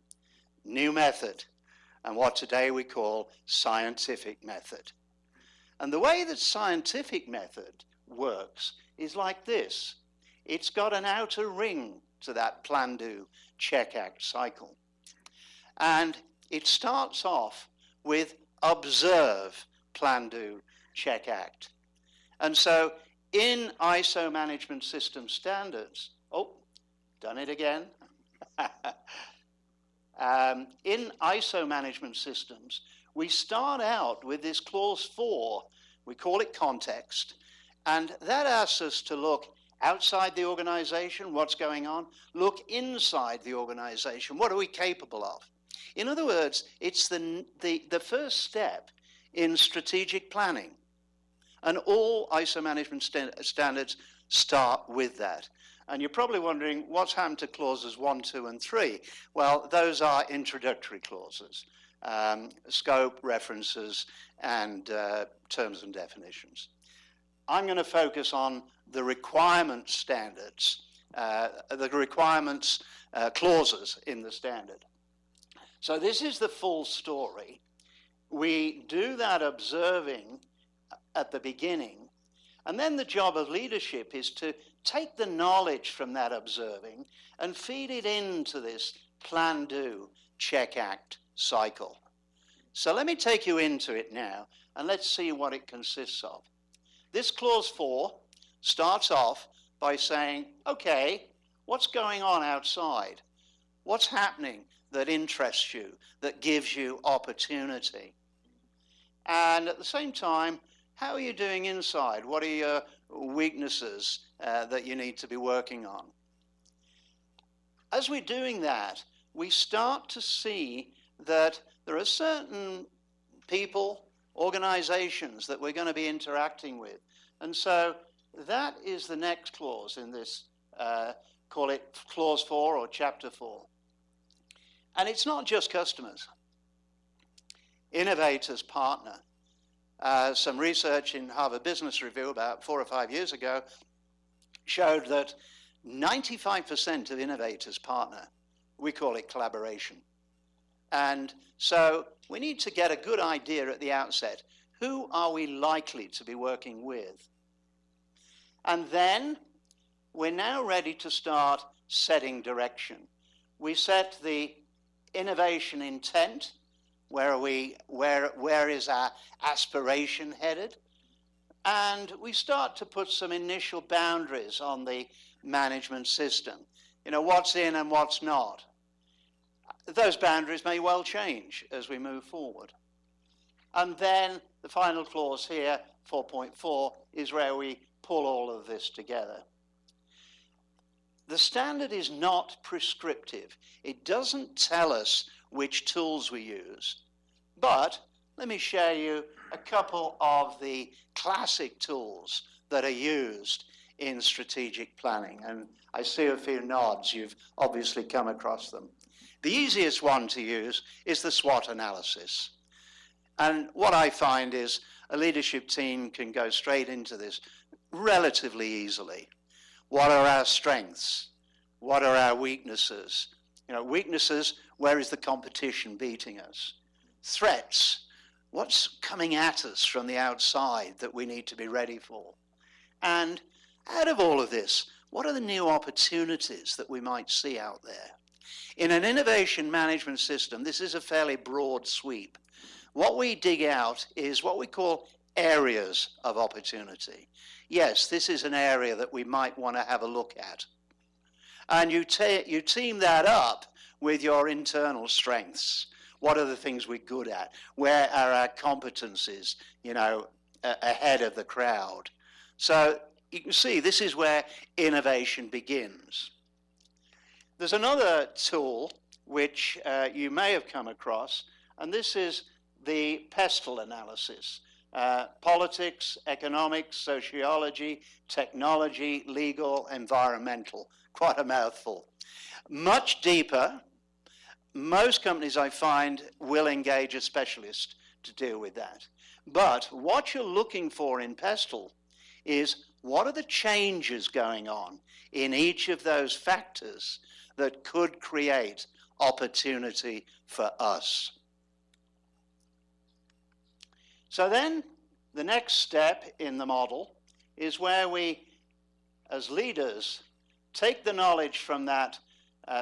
New Method, and what today we call scientific method. And the way that scientific method works is like this. It's got an outer ring to that Plan, Do, Check, Act cycle. And it starts off with observe, Plan, Do, Check, Act. And so in ISO management system standards, done it again. In ISO management systems, we start out with this clause 4, we call it context, and that asks us to look outside the organization, what's going on, look inside the organization, what are we capable of? In other words, it's the first step in strategic planning. And all ISO management standards start with that. And you're probably wondering, what's happened to clauses 1, 2, and 3? Well, those are introductory clauses, scope, references, and terms and definitions. I'm going to focus on the requirement standards, the requirements clauses in the standard. So this is the full story. We do that observing at the beginning, and then the job of leadership is to take the knowledge from that observing and feed it into this Plan, Do, Check, Act cycle. So let me take you into it now, and let's see what it consists of. This clause 4 starts off by saying, okay, what's going on outside? What's happening that interests you, that gives you opportunity? And at the same time, how are you doing inside? What are your weaknesses that you need to be working on? As we're doing that, we start to see that there are certain people, organizations that we're going to be interacting with. And so that is the next clause in this, call it clause 4 or chapter 4. And it's not just customers. Innovators partner. Some research in Harvard Business Review about 4 or 5 years ago showed that 95% of innovators partner. We call it collaboration. And so we need to get a good idea at the outset. Who are we likely to be working with? And then we're now ready to start setting direction. We set the innovation intent. Where are we? Where is our aspiration headed? And we start to put some initial boundaries on the management system. You know, what's in and what's not. Those boundaries may well change as we move forward. And then the final clause here, 4.4, is where we pull all of this together. The standard is not prescriptive. It doesn't tell us which tools we use. But let me share you a couple of the classic tools that are used in strategic planning. And I see a few nods. You've obviously come across them. The easiest one to use is the SWOT analysis. And what I find is a leadership team can go straight into this relatively easily. What are our strengths? What are our weaknesses? You know, weaknesses, where is the competition beating us? Threats, what's coming at us from the outside that we need to be ready for? And out of all of this, what are the new opportunities that we might see out there? In an innovation management system, this is a fairly broad sweep. What we dig out is what we call areas of opportunity. Yes, this is an area that we might want to have a look at. And you team that up with your internal strengths. What are the things we're good at? Where are our competencies, you know, ahead of the crowd? So you can see this is where innovation begins. There's another tool which you may have come across, and this is the pestle analysis. Politics, economics, sociology, technology, legal, environmental. Quite a mouthful. Much deeper. Most companies I find will engage a specialist to deal with that. But what you're looking for in pestle is what are the changes going on in each of those factors that could create opportunity for us. So then the next step in the model is where we, as leaders, take the knowledge from that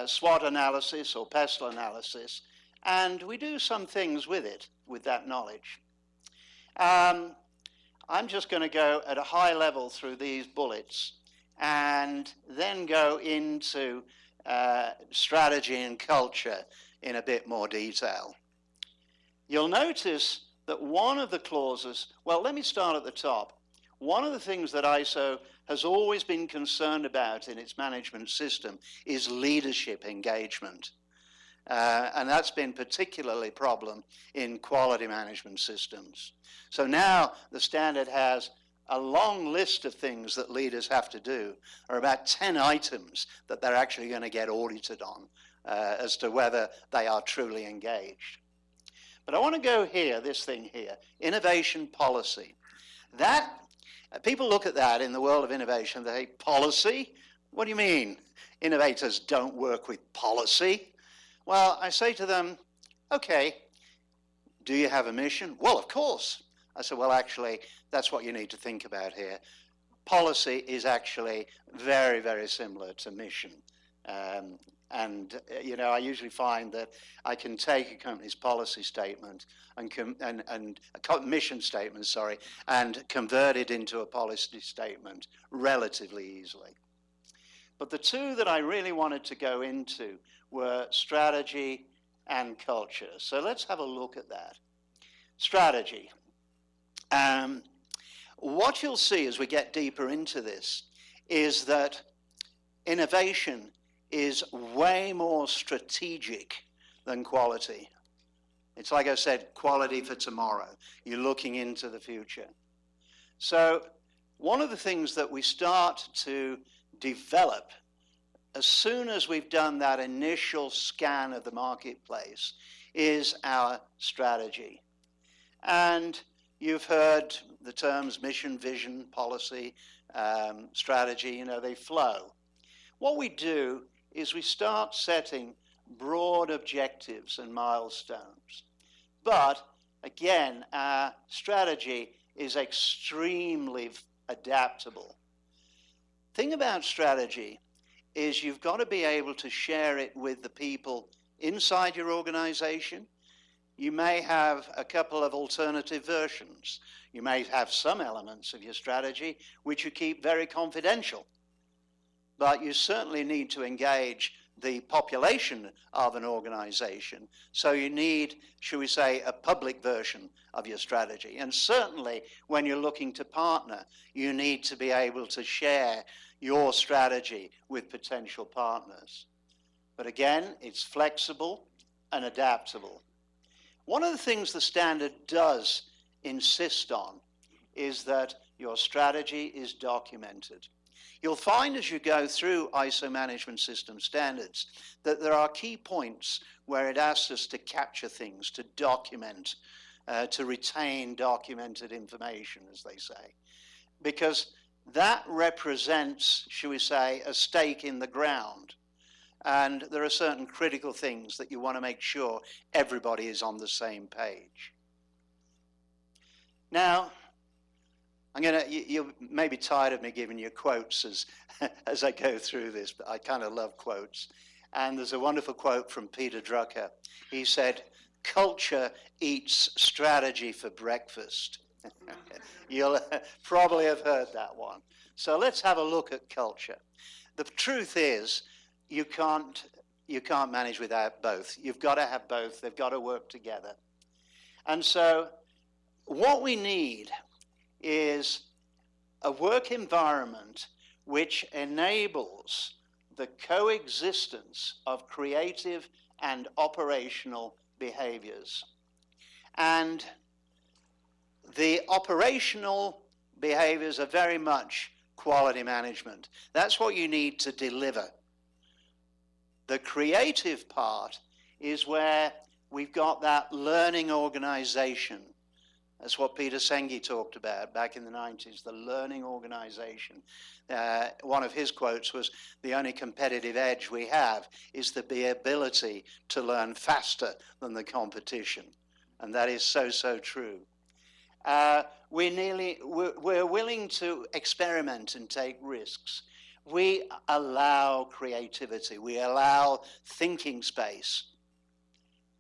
SWOT analysis or pestle analysis, and we do some things with it, with that knowledge. I'm just going to go at a high level through these bullets and then go into strategy and culture in a bit more detail. You'll notice that one of the clauses, well, let me start at the top. One of the things that ISO has always been concerned about in its management system is leadership engagement. And that's been particularly a problem in quality management systems. So now the standard has a long list of things that leaders have to do, or about 10 items that they're actually going to get audited on as to whether they are truly engaged. But I want to go here, this thing here, innovation policy. That, people look at that in the world of innovation, they say, policy? What do you mean? Innovators don't work with policy? Well, I say to them, okay, do you have a mission? Well, of course. I said, well, actually, that's what you need to think about here. Policy is actually very, very similar to mission. You know, I usually find that I can take a company's policy statement and a mission statement, sorry, and convert it into a policy statement relatively easily. But the two that I really wanted to go into were strategy and culture. So let's have a look at that. Strategy. What you'll see as we get deeper into this is that innovation is way more strategic than quality. It's like I said, quality for tomorrow. You're looking into the future. So one of the things that we start to develop as soon as we've done that initial scan of the marketplace is our strategy. And you've heard the terms mission, vision, policy, strategy, you know, they flow. What we do is we start setting broad objectives and milestones. But again, our strategy is extremely adaptable. Thing about strategy is you've got to be able to share it with the people inside your organization. You may have a couple of alternative versions. You may have some elements of your strategy which you keep very confidential. But you certainly need to engage the population of an organization. So you need, should we say, a public version of your strategy. And certainly when you're looking to partner, you need to be able to share your strategy with potential partners. But again, it's flexible and adaptable. One of the things the standard does insist on is that your strategy is documented. You'll find as you go through ISO management system standards that there are key points where it asks us to capture things, to document, to retain documented information, as they say. Because that represents, shall we say, a stake in the ground. And there are certain critical things that you want to make sure everybody is on the same page. Now, you may be tired of me giving you quotes as I go through this, but I kind of love quotes. And there's a wonderful quote from Peter Drucker. He said, "Culture eats strategy for breakfast." You'll probably have heard that one. So let's have a look at culture. The truth is, you can't manage without both. You've got to have both. They've got to work together. And so what we need is a work environment which enables the coexistence of creative and operational behaviors. And the operational behaviors are very much quality management. That's what you need to deliver. The creative part is where we've got that learning organization. That's what Peter Senge talked about back in the 90s, the learning organization. One of his quotes was, "The only competitive edge we have is the ability to learn faster than the competition." And that is so, so true. We're willing to experiment and take risks. We allow creativity. We allow thinking space.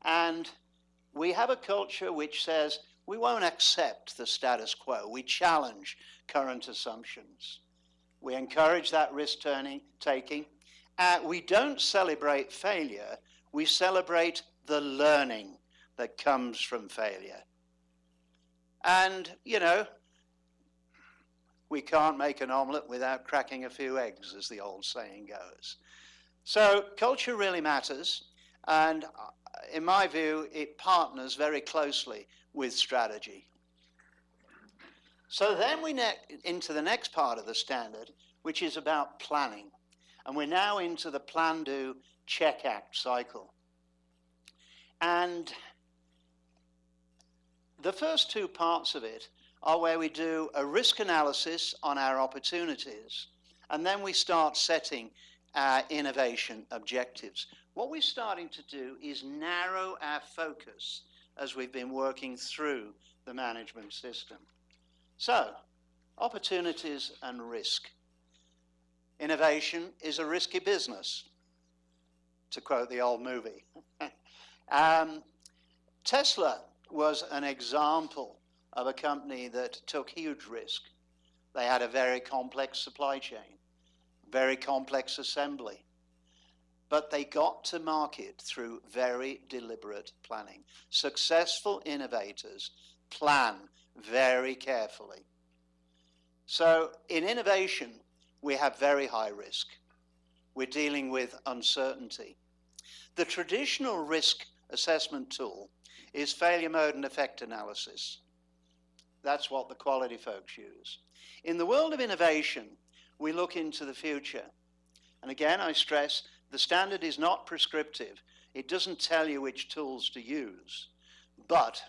And we have a culture which says we won't accept the status quo. We challenge current assumptions. We encourage that risk-taking. We don't celebrate failure. We celebrate the learning that comes from failure. And, you know, we can't make an omelette without cracking a few eggs, as the old saying goes. So culture really matters. And in my view, it partners very closely with strategy. So then we into the next part of the standard, which is about planning. And we're now into the plan, do, check, act cycle. And the first two parts of it are where we do a risk analysis on our opportunities, and then we start setting our innovation objectives. What we're starting to do is narrow our focus as we've been working through the management system. So, opportunities and risk. Innovation is a risky business, to quote the old movie. Tesla was an example of a company that took huge risk. They had a very complex supply chain, very complex assembly, but they got to market through very deliberate planning. Successful innovators plan very carefully. So in innovation, we have very high risk. We're dealing with uncertainty. The traditional risk assessment tool is failure mode and effect analysis. That's what the quality folks use. In the world of innovation, we look into the future. And again, I stress, the standard is not prescriptive. It doesn't tell you which tools to use. But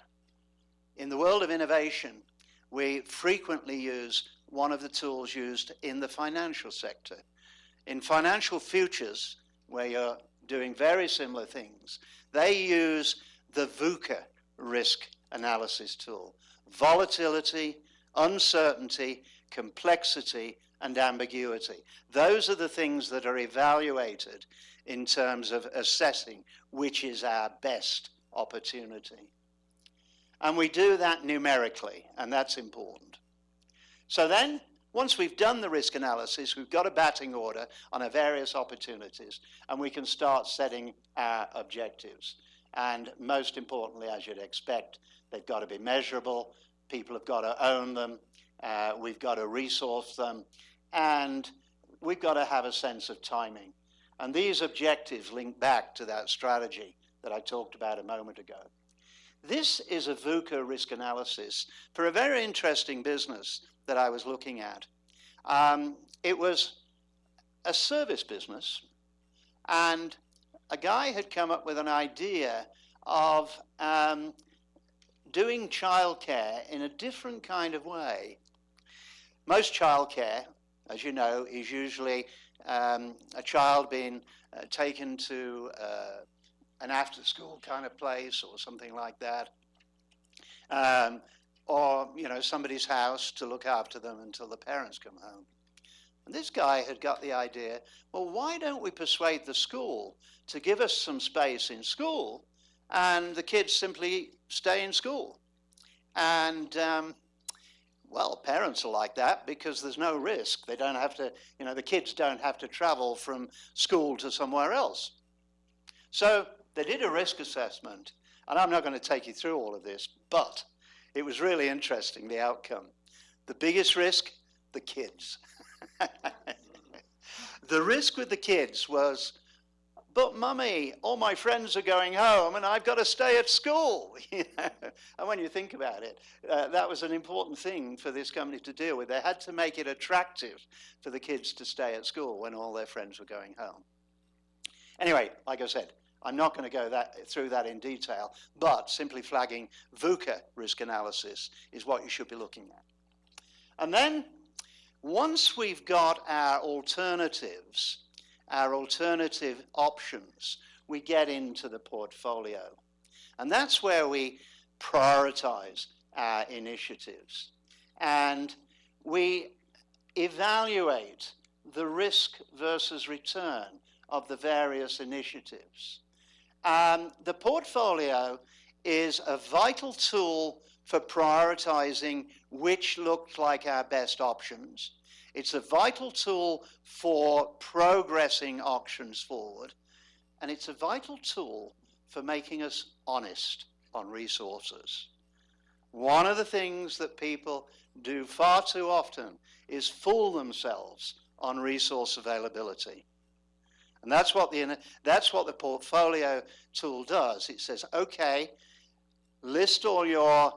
in the world of innovation, we frequently use one of the tools used in the financial sector. In financial futures, where you're doing very similar things, they use the VUCA risk analysis tool. Volatility, uncertainty, complexity, and ambiguity. Those are the things that are evaluated in terms of assessing which is our best opportunity. And we do that numerically, and that's important. So then, once we've done the risk analysis, we've got a batting order on our various opportunities, and we can start setting our objectives. And most importantly, as you'd expect, they've got to be measurable, people have got to own them, we've got to resource them, and we've got to have a sense of timing. And these objectives link back to that strategy that I talked about a moment ago. This is a VUCA risk analysis for a very interesting business that I was looking at. It was a service business, and a guy had come up with an idea of doing childcare in a different kind of way. Most childcare, as you know, is usually a child being taken to an after-school kind of place or something like that. or, somebody's house to look after them until the parents come home. And this guy had got the idea, well, why don't we persuade the school to give us some space in school and the kids simply stay in school? And, well, parents are like that because there's no risk. They don't have to, the kids don't have to travel from school to somewhere else. So they did a risk assessment, and I'm not going to take you through all of this, but it was really interesting, the outcome. The biggest risk, the kids. The risk with the kids was, but mummy, all my friends are going home and I've got to stay at school. And when you think about it, that was an important thing for this company to deal with. They had to make it attractive for the kids to stay at school when all their friends were going home. Anyway, like I said, I'm not going to go through that in detail, but simply flagging VUCA risk analysis is what you should be looking at. And then, once we've got our alternatives, our alternative options, we get into the portfolio. And that's where we prioritize our initiatives. And we evaluate the risk versus return of the various initiatives. The portfolio is a vital tool for prioritizing which look like our best options. It's a vital tool for progressing options forward, and it's a vital tool for making us honest on resources. One of the things that people do far too often is fool themselves on resource availability. And that's what the portfolio tool does. It says, okay, list all your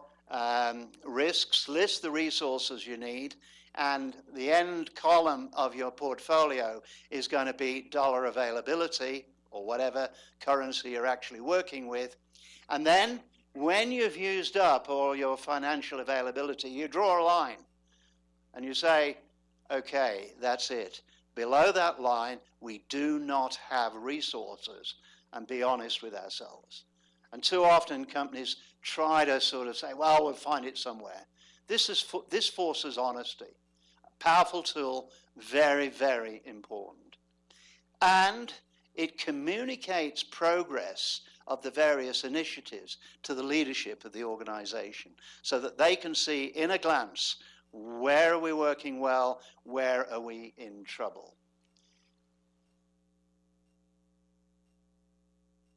risks, list the resources you need, and the end column of your portfolio is going to be dollar availability, or whatever currency you're actually working with. And then, when you've used up all your financial availability, you draw a line, and you say, okay, that's it. Below that line, we do not have resources, and be honest with ourselves. And too often companies try to sort of say, well, we'll find it somewhere. This forces honesty. A powerful tool, very, very important. And it communicates progress of the various initiatives to the leadership of the organization so that they can see in a glance, where are we working well, where are we in trouble?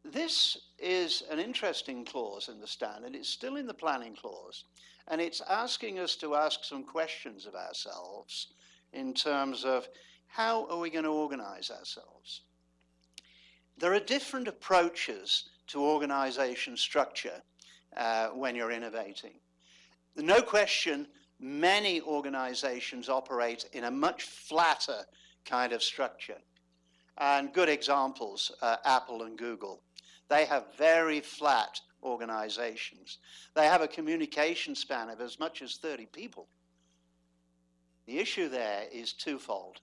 This is an interesting clause in the standard. It's still in the planning clause, and it's asking us to ask some questions of ourselves in terms of how are we going to organize ourselves? There are different approaches to organization structure when you're innovating. No question, many organizations operate in a much flatter kind of structure. And good examples, Apple and Google. They have very flat organizations. They have a communication span of as much as 30 people. The issue there is twofold.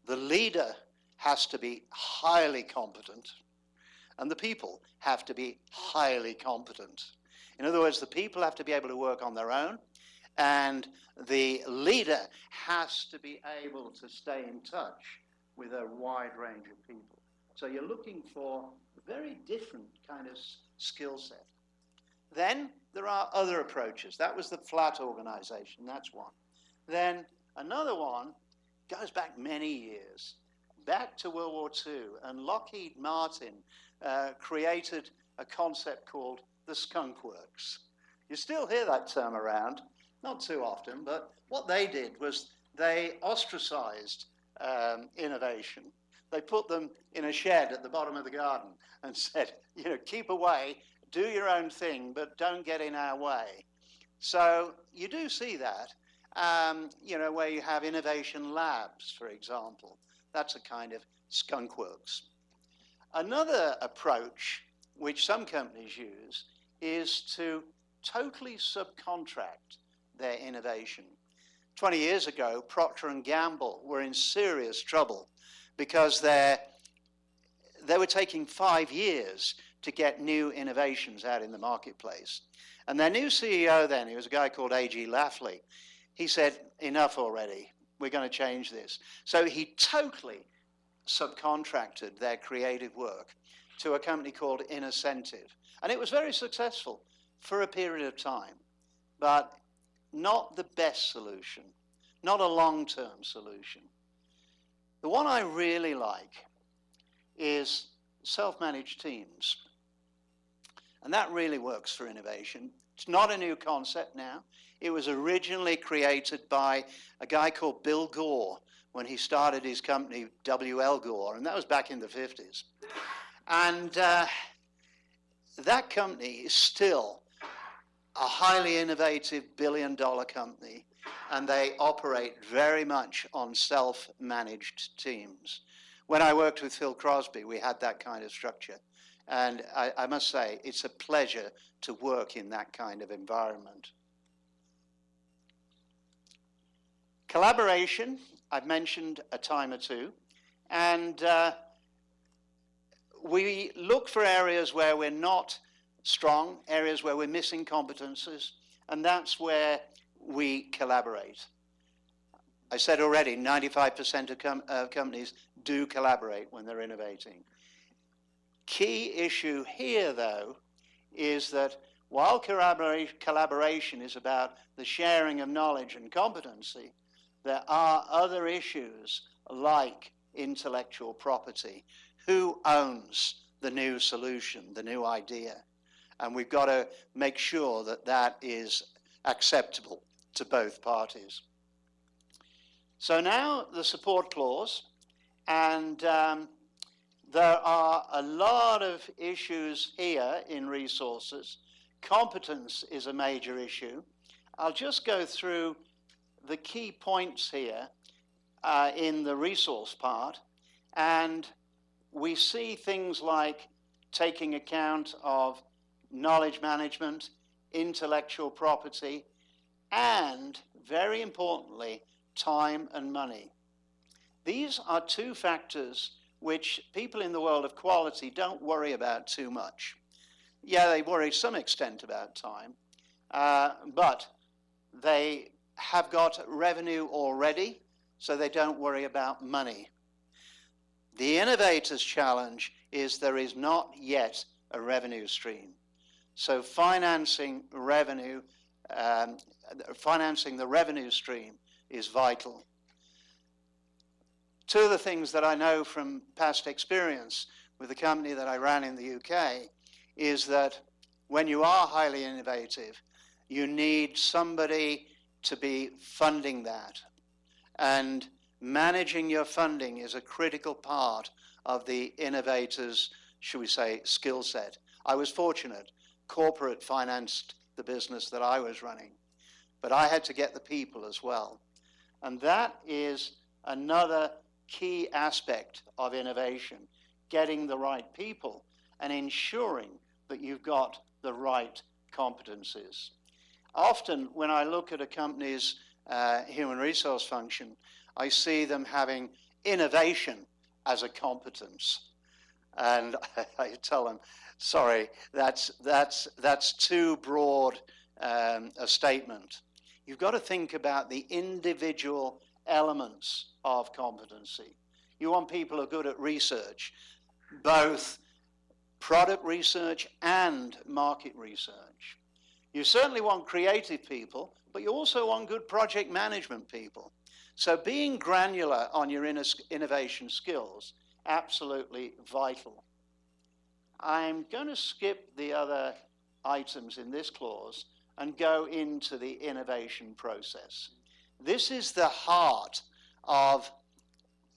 The leader has to be highly competent, and the people have to be highly competent. In other words, the people have to be able to work on their own, and the leader has to be able to stay in touch with a wide range of people. So you're looking for a very different kind of skill set. Then there are other approaches. That was the flat organization, that's one. Then another one goes back many years, back to World War II, and Lockheed Martin created a concept called the skunk works. You still hear that term around, not too often, but what they did was they ostracized innovation. They put them in a shed at the bottom of the garden and said, keep away, do your own thing, but don't get in our way. So you do see that, where you have innovation labs, for example. That's a kind of skunk works. Another approach, which some companies use, is to totally subcontract their innovation. 20 years ago, Procter & Gamble were in serious trouble because they were taking 5 years to get new innovations out in the marketplace. And their new CEO then, he was a guy called A.G. Lafley, he said, enough already, we're going to change this. So he totally subcontracted their creative work to a company called Innocentive. And it was very successful for a period of time, but not the best solution, not a long-term solution. The one I really like is self-managed teams. And that really works for innovation. It's not a new concept now. It was originally created by a guy called Bill Gore when he started his company, W.L. Gore, and that was back in the 50s. And that company is still a highly innovative billion-dollar company, and they operate very much on self-managed teams. When I worked with Phil Crosby, we had that kind of structure. And I must say, it's a pleasure to work in that kind of environment. Collaboration, I've mentioned a time or two. And we look for areas where we're not strong, areas where we're missing competences, and that's where we collaborate. I said already, 95% of companies do collaborate when they're innovating. Key issue here, though, is that while collaboration is about the sharing of knowledge and competency, there are other issues like intellectual property. Who owns the new solution, the new idea? And we've got to make sure that that is acceptable to both parties. So now the support clause, and there are a lot of issues here in resources. Competence is a major issue. I'll just go through the key points here in the resource part, and we see things like taking account of knowledge management, intellectual property, and, very importantly, time and money. These are two factors which people in the world of quality don't worry about too much. Yeah, they worry to some extent about time, but they have got revenue already, so they don't worry about money. The innovator's challenge is there is not yet a revenue stream. So financing revenue, financing the revenue stream is vital. Two of the things that I know from past experience with the company that I ran in the UK is that when you are highly innovative, you need somebody to be funding that. And managing your funding is a critical part of the innovator's, should we say, skill set. I was fortunate. Corporate financed the business that I was running, but I had to get the people as well. And that is another key aspect of innovation, getting the right people and ensuring that you've got the right competencies. Often when I look at a company's human resource function, I see them having innovation as a competence. And I tell them, sorry, that's too broad a statement. You've got to think about the individual elements of competency. You want people who are good at research, both product research and market research. You certainly want creative people, but you also want good project management people. So being granular on your innovation skills, absolutely vital. I'm going to skip the other items in this clause and go into the innovation process. This is the heart of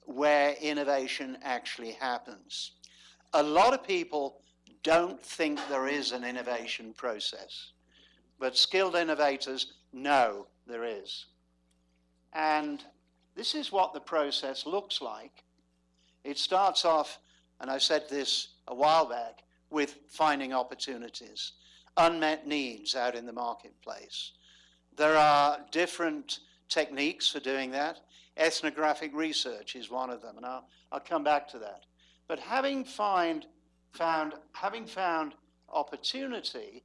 where innovation actually happens. A lot of people don't think there is an innovation process, but skilled innovators know there is. And this is what the process looks like. It starts off, and I said this a while back, with finding opportunities, unmet needs out in the marketplace. There are different techniques for doing that. Ethnographic research is one of them, and I'll come back to that. But having found having found opportunity,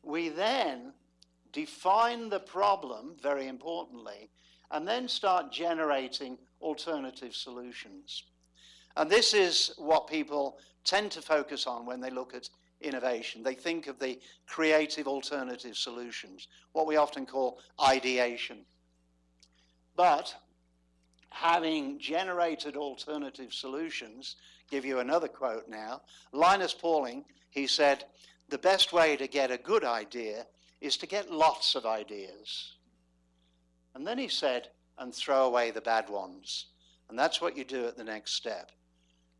we then define the problem, very importantly, and then start generating alternative solutions. And this is what people tend to focus on when they look at innovation. They think of the creative alternative solutions, what we often call ideation. But having generated alternative solutions, give you another quote now, Linus Pauling, he said, the best way to get a good idea is to get lots of ideas. And then he said, and throw away the bad ones. And that's what you do at the next step.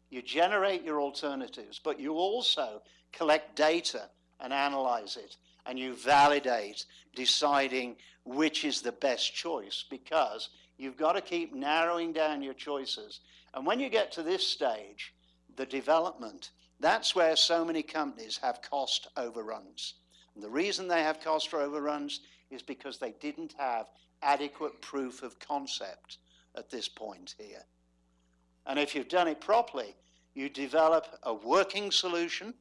You generate your alternatives, but you also collect data and analyze it, and you validate, deciding which is the best choice, because you've got to keep narrowing down your choices. And when you get to this stage, the development, that's where so many companies have cost overruns. And the reason they have cost overruns is because they didn't have adequate proof of concept at this point here. And if you've done it properly, you develop a working solution,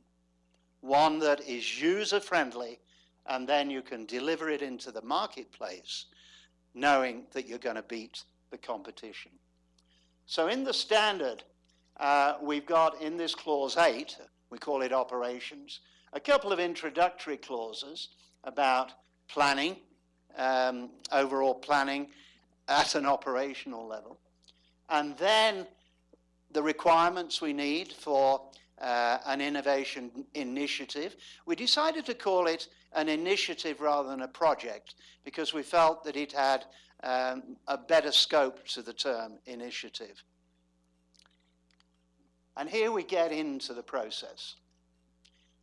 one that is user-friendly, and then you can deliver it into the marketplace, knowing that you're going to beat the competition. So in the standard, we've got in this clause 8, we call it operations, a couple of introductory clauses about planning, overall planning at an operational level, and then the requirements we need for an innovation initiative. We decided to call it an initiative rather than a project because we felt that it had a better scope to the term initiative. And here we get into the process.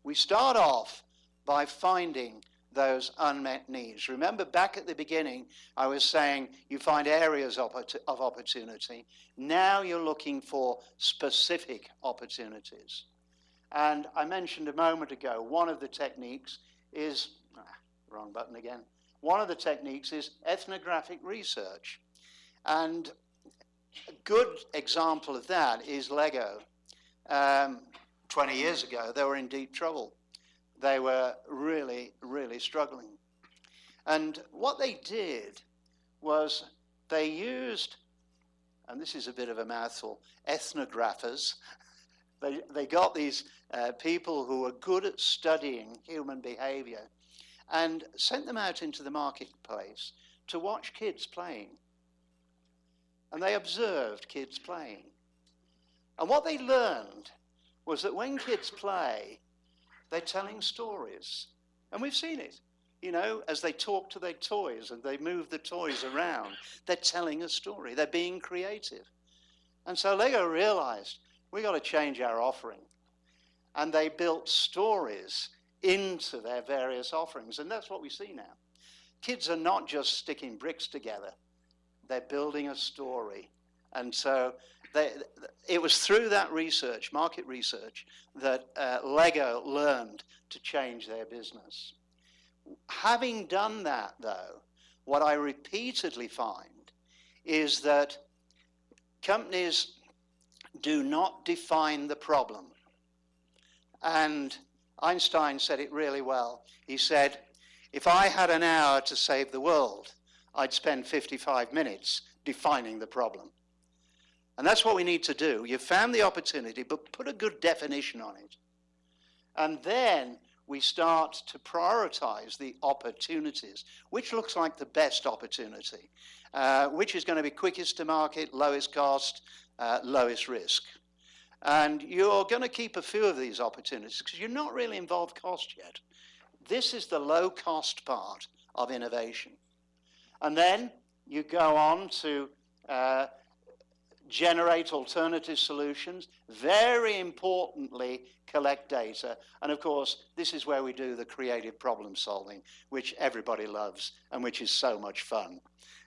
We start off by finding those unmet needs. Remember back at the beginning, I was saying you find areas of opportunity. Now you're looking for specific opportunities. And I mentioned a moment ago, one of the techniques is, wrong button again. One of the techniques is ethnographic research. And a good example of that is Lego. 20 years ago, they were in deep trouble. They were really, really struggling. And what they did was they used, and this is a bit of a mouthful, ethnographers. They got these people who were good at studying human behavior and sent them out into the marketplace to watch kids playing. And they observed kids playing. And what they learned was that when kids play, they're telling stories. And we've seen it, you know, as they talk to their toys and they move the toys around, they're telling a story. They're being creative. And so Lego realized, we got to change our offering. And they built stories into their various offerings. And that's what we see now. Kids are not just sticking bricks together. They're building a story. And so it was through that research, market research, that Lego learned to change their business. Having done that, though, what I repeatedly find is that companies do not define the problem. And Einstein said it really well. He said, if I had an hour to save the world, I'd spend 55 minutes defining the problem. And that's what we need to do. You've found the opportunity, but put a good definition on it. And then we start to prioritize the opportunities. Which looks like the best opportunity? Which is going to be quickest to market, lowest cost, lowest risk? And you're going to keep a few of these opportunities because you're not really involved cost yet. This is the low cost part of innovation. And then you go on to generate alternative solutions, very importantly, collect data. And of course, this is where we do the creative problem solving, which everybody loves and which is so much fun.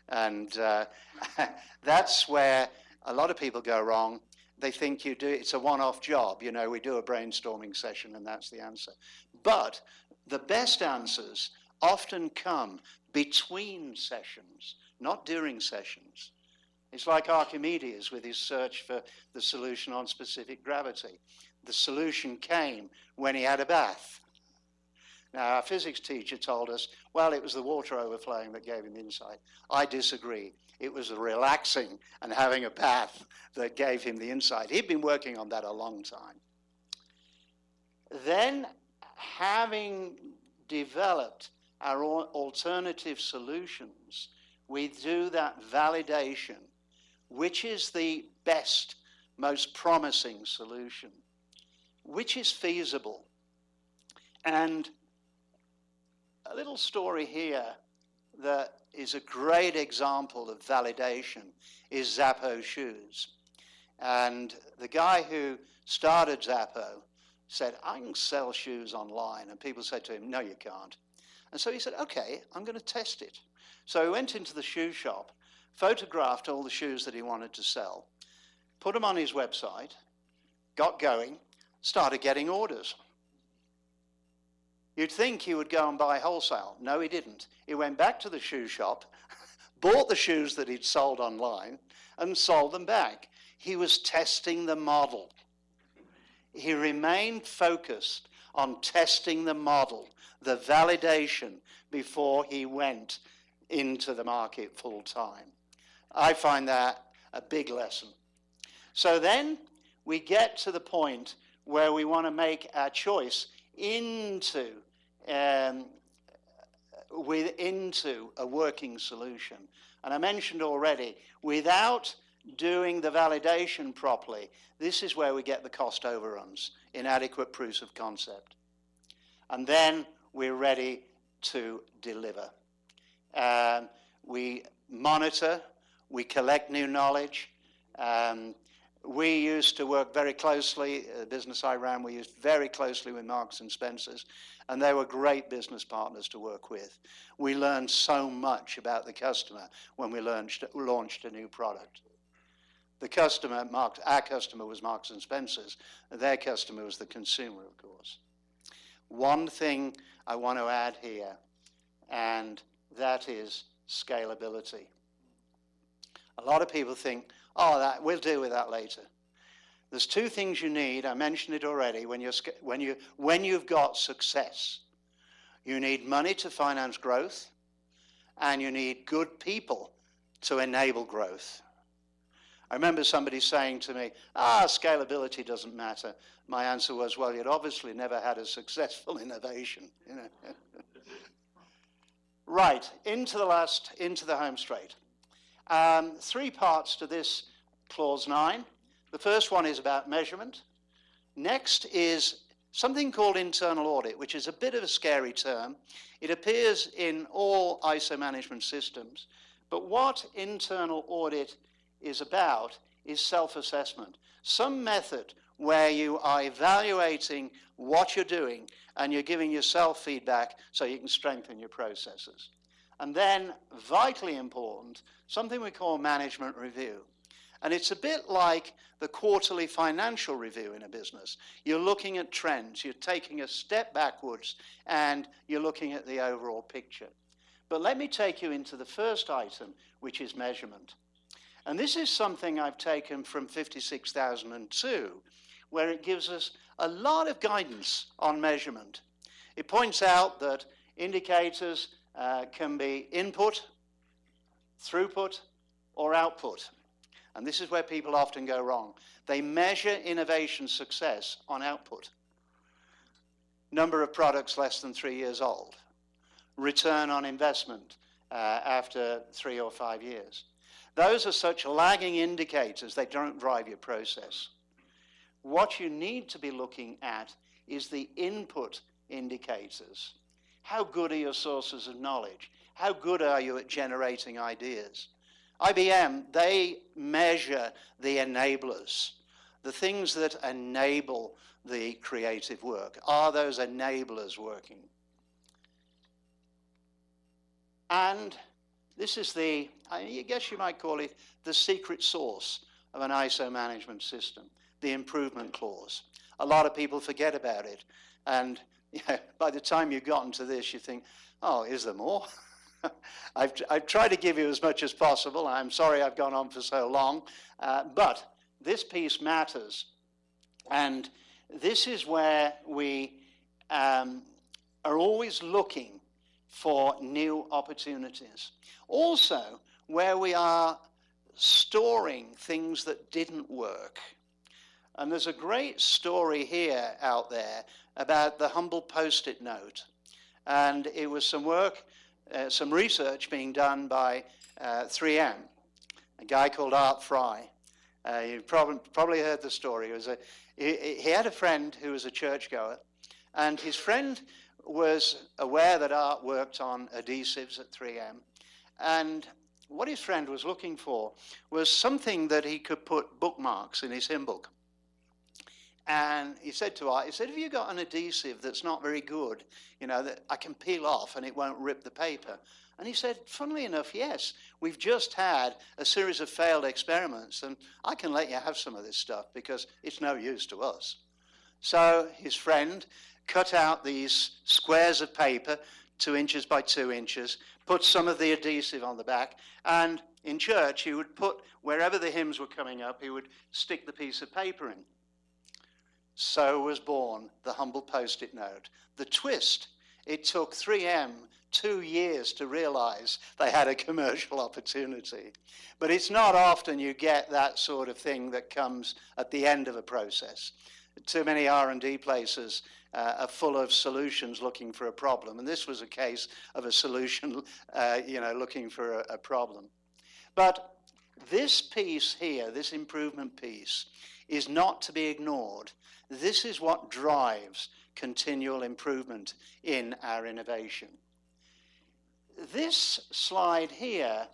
And that's where a lot of people go wrong. They think it's a one-off job. You know, we do a brainstorming session and that's the answer. But the best answers often come between sessions, not during sessions. It's like Archimedes with his search for the solution on specific gravity. the solution came when he had a bath. Now, our physics teacher told us, well, it was the water overflowing that gave him the insight. I disagree. It was the relaxing and having a bath that gave him the insight. He'd been working on that a long time. Then, having developed our alternative solutions, we do that validation, which is the best, most promising solution, which is feasible. And a little story here that is a great example of validation is Zappo shoes. And the guy who started Zappo said, I can sell shoes online. And people said to him, no, you can't. And so he said, okay, I'm going to test it. So he went into the shoe shop, photographed all the shoes that he wanted to sell, put them on his website, got going, started getting orders. You'd think he would go and buy wholesale. No, he didn't. He went back to the shoe shop, bought the shoes that he'd sold online, and sold them back. He was testing the model. He remained focused on testing the model, the validation, before he went into the market full time. I find that a big lesson. So then we get to the point where we want to make our choice into a working solution. And I mentioned already, without doing the validation properly, this is where we get the cost overruns, inadequate proofs of concept. And then we're ready to deliver. We monitor, we collect new knowledge. We used to work very closely, the business I ran, we used very closely with Marks and Spencer's, and they were great business partners to work with. We learned so much about the customer when we launched a new product. The customer, our customer was Marks and Spencer's, their customer was the consumer, of course. One thing I want to add here, and that is scalability. A lot of people think, oh, we'll deal with that later. There's two things you need. I mentioned it already. When you've got success, you need money to finance growth, and you need good people to enable growth. I remember somebody saying to me, scalability doesn't matter. My answer was, well, you'd obviously never had a successful innovation. You know? Right, into the home straight. 3 parts to this clause 9. The first one is about measurement. Next is something called internal audit, which is a bit of a scary term. It appears in all ISO management systems. But what internal audit is about is self-assessment. Some method where you are evaluating what you're doing and you're giving yourself feedback so you can strengthen your processes. And then, vitally important, something we call management review. And it's a bit like the quarterly financial review in a business. You're looking at trends, you're taking a step backwards, and you're looking at the overall picture. But let me take you into the first item, which is measurement. And this is something I've taken from 56002, where it gives us a lot of guidance on measurement. It points out that indicators can be input, throughput, or output. And this is where people often go wrong. They measure innovation success on output. Number of products less than 3 years old. Return on investment after 3 or 5 years. Those are such lagging indicators, they don't drive your process. What you need to be looking at is the input indicators. How good are your sources of knowledge? How good are you at generating ideas? IBM, they measure the enablers, the things that enable the creative work. Are those enablers working? And this is I guess you might call it the secret sauce of an ISO management system, the improvement clause. A lot of people forget about it. And by the time you've gotten to this, you think, oh, is there more? I've tried to give you as much as possible. I'm sorry I've gone on for so long. But this piece matters. And this is where we are always looking for new opportunities. Also, where we are storing things that didn't work. And there's a great story here out there about the humble Post-it note. And it was some work, some research being done by 3M, a guy called Art Fry. You've probably heard the story. He had a friend who was a churchgoer, and his friend was aware that Art worked on adhesives at 3M. And what his friend was looking for was something that he could put bookmarks in his hymn book. And he said to Art, he said, have you got an adhesive that's not very good, you know, that I can peel off and it won't rip the paper? And he said, funnily enough, yes, we've just had a series of failed experiments and I can let you have some of this stuff because it's no use to us. So his friend cut out these squares of paper, 2 inches by 2 inches, put some of the adhesive on the back, and in church he would put, wherever the hymns were coming up, he would stick the piece of paper in. So was born the humble Post-it note. The twist, it took 3M 2 years to realize they had a commercial opportunity. But it's not often you get that sort of thing that comes at the end of a process. Too many R&D places are full of solutions looking for a problem. And this was a case of a solution, looking for a problem. But this piece here, this improvement piece, is not to be ignored. This is what drives continual improvement in our innovation. This slide here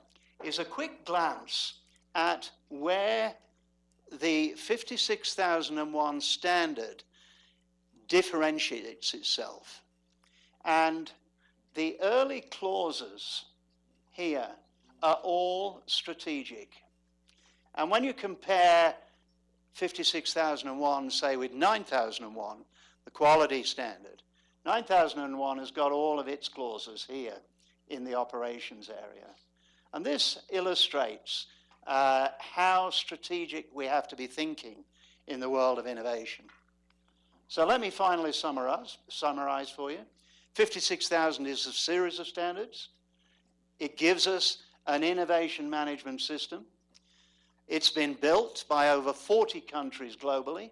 is a quick glance at where the 56001 standard differentiates itself. And the early clauses here are all strategic. And when you compare 56001, say, with 9001, the quality standard, 9001 has got all of its clauses here in the operations area. And this illustrates how strategic we have to be thinking in the world of innovation. So let me finally summarize for you. 56000 is a series of standards. It gives us an innovation management system. It's been built by over 40 countries globally.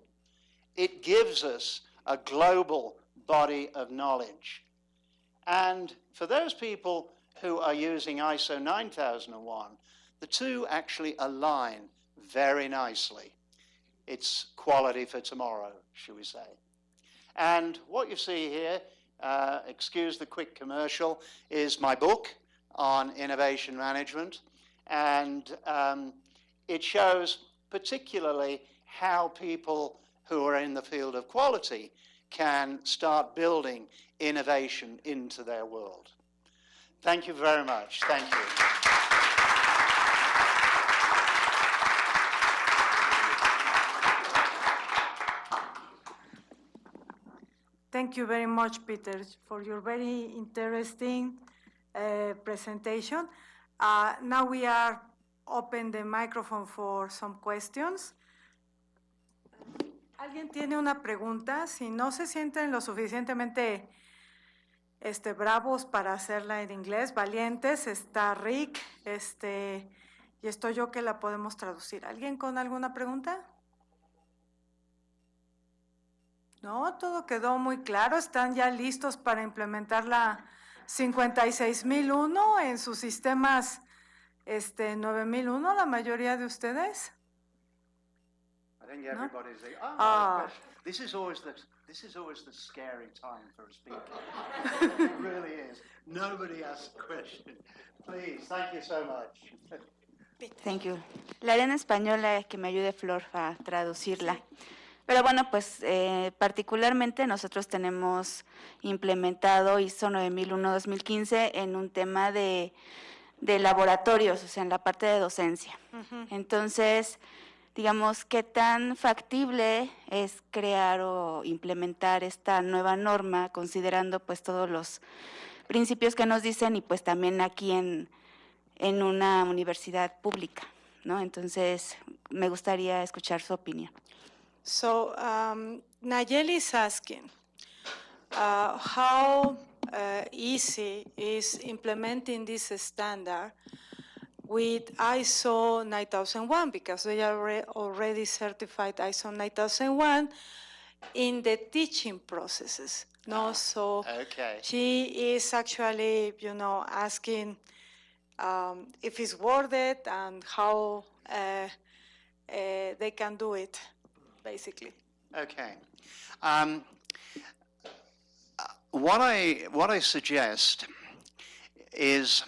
It gives us a global body of knowledge. And for those people who are using ISO 9001, the two actually align very nicely. It's quality for tomorrow, shall we say. And what you see here, excuse the quick commercial, is my book on innovation management. And it shows particularly how people who are in the field of quality can start building innovation into their world. Thank you very much. Thank you. Thank you very much, Peter, for your very interesting presentation. Now we are open the microphone for some questions. ¿Alguien tiene una pregunta? Si no se sienten lo suficientemente bravos para hacerla en inglés, valientes, está Rick, y estoy yo que la podemos traducir. ¿Alguien con alguna pregunta? No, todo quedó muy claro. ¿Están ya listos para implementar la 56001 en sus sistemas 9001, la mayoría de ustedes? I think everybody's like, this is always the scary time for a speaker. It really is. Nobody asks a question. Please, thank you so much. Thank you. La haré en español, que me ayude Flor a traducirla. Pero bueno, pues particularmente nosotros tenemos implementado ISO 9001-2015 en un tema de laboratorios, o sea, en la parte de docencia. Entonces, digamos, ¿qué tan factible es crear o implementar esta nueva norma, considerando pues todos los principios que nos dicen y pues también aquí en una universidad pública, ¿no? Entonces, me gustaría escuchar su opinión. So Nayeli is asking how easy is implementing this standard with ISO 9001, because they are already certified ISO 9001 in the teaching processes. No, so Okay. she is actually, asking if it's worth it and how they can do it, basically. Okay. What I suggest is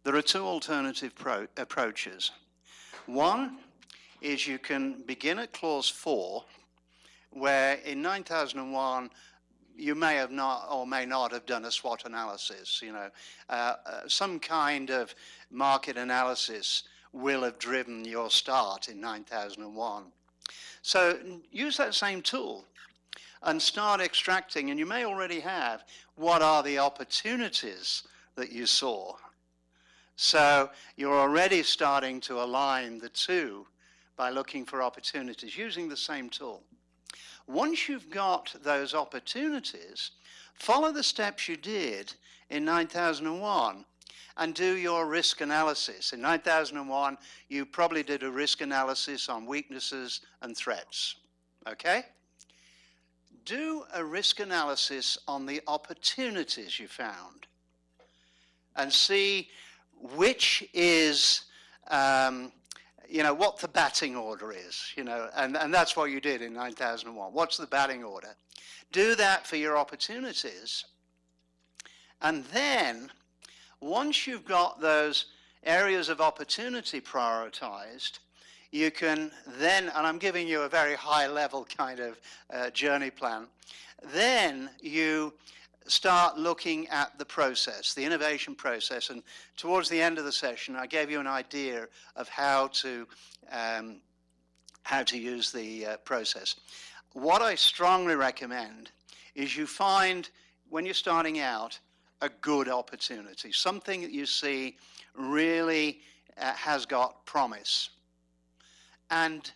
there are two alternative approaches. One is you can begin at clause 4, where in 9001 you may have not or may not have done a SWOT analysis. Some kind of market analysis will have driven your start in 9001. So use that same tool and start extracting, and you may already have, what are the opportunities that you saw. So you're already starting to align the two by looking for opportunities using the same tool. Once you've got those opportunities, follow the steps you did in 9001 and do your risk analysis. In 9001, you probably did a risk analysis on weaknesses and threats, okay? Do a risk analysis on the opportunities you found and see which is, what the batting order is, and that's what you did in 9001. What's the batting order? Do that for your opportunities. And then, once you've got those areas of opportunity prioritized, you can then, and I'm giving you a very high level kind of journey plan, then you start looking at the process, the innovation process. And towards the end of the session, I gave you an idea of how to use the process. What I strongly recommend is you find, when you're starting out, a good opportunity, something that you see really has got promise. And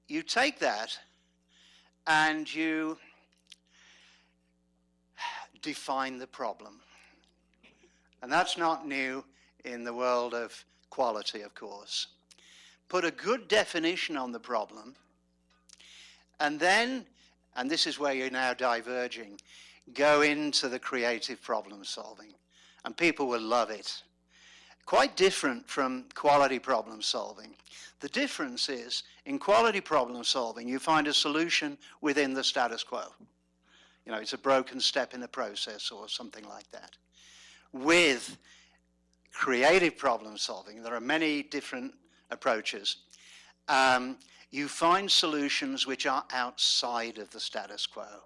you take that and you define the problem. And that's not new in the world of quality, of course. Put a good definition on the problem, and then, and this is where you're now diverging, go into the creative problem solving. And people will love it. Quite different from quality problem solving. The difference is, in quality problem solving, you find a solution within the status quo. It's a broken step in the process or something like that. With creative problem solving, there are many different approaches. You find solutions which are outside of the status quo.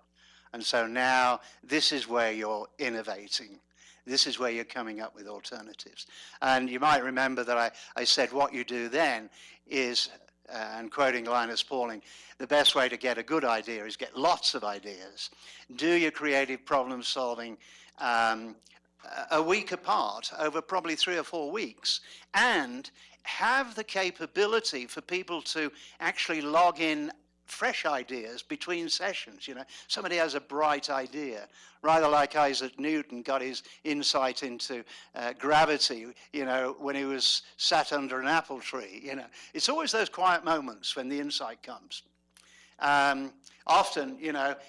And so now this is where you're innovating. This is where you're coming up with alternatives. And you might remember that I said what you do then is, and quoting Linus Pauling, the best way to get a good idea is get lots of ideas. Do your creative problem solving a week apart over probably 3 or 4 weeks, and have the capability for people to actually log in fresh ideas between sessions. Somebody has a bright idea, rather like Isaac Newton got his insight into gravity, when he was sat under an apple tree. It's always those quiet moments when the insight comes. Often,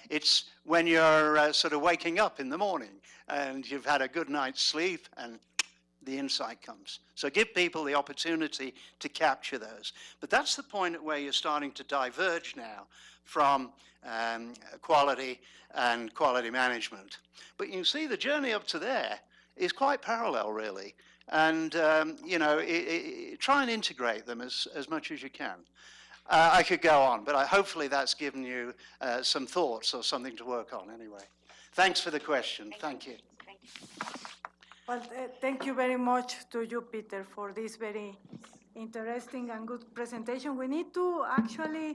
it's when you're sort of waking up in the morning and you've had a good night's sleep and the insight comes. So give people the opportunity to capture those. But that's the point at where you're starting to diverge now from quality and quality management. But you can see the journey up to there is quite parallel, really. And, try and integrate them as much as you can. I could go on, but hopefully that's given you some thoughts or something to work on anyway. Thanks for the question. Thank you. Thank you. Well, thank you very much to you, Peter, for this very interesting and good presentation. We need to actually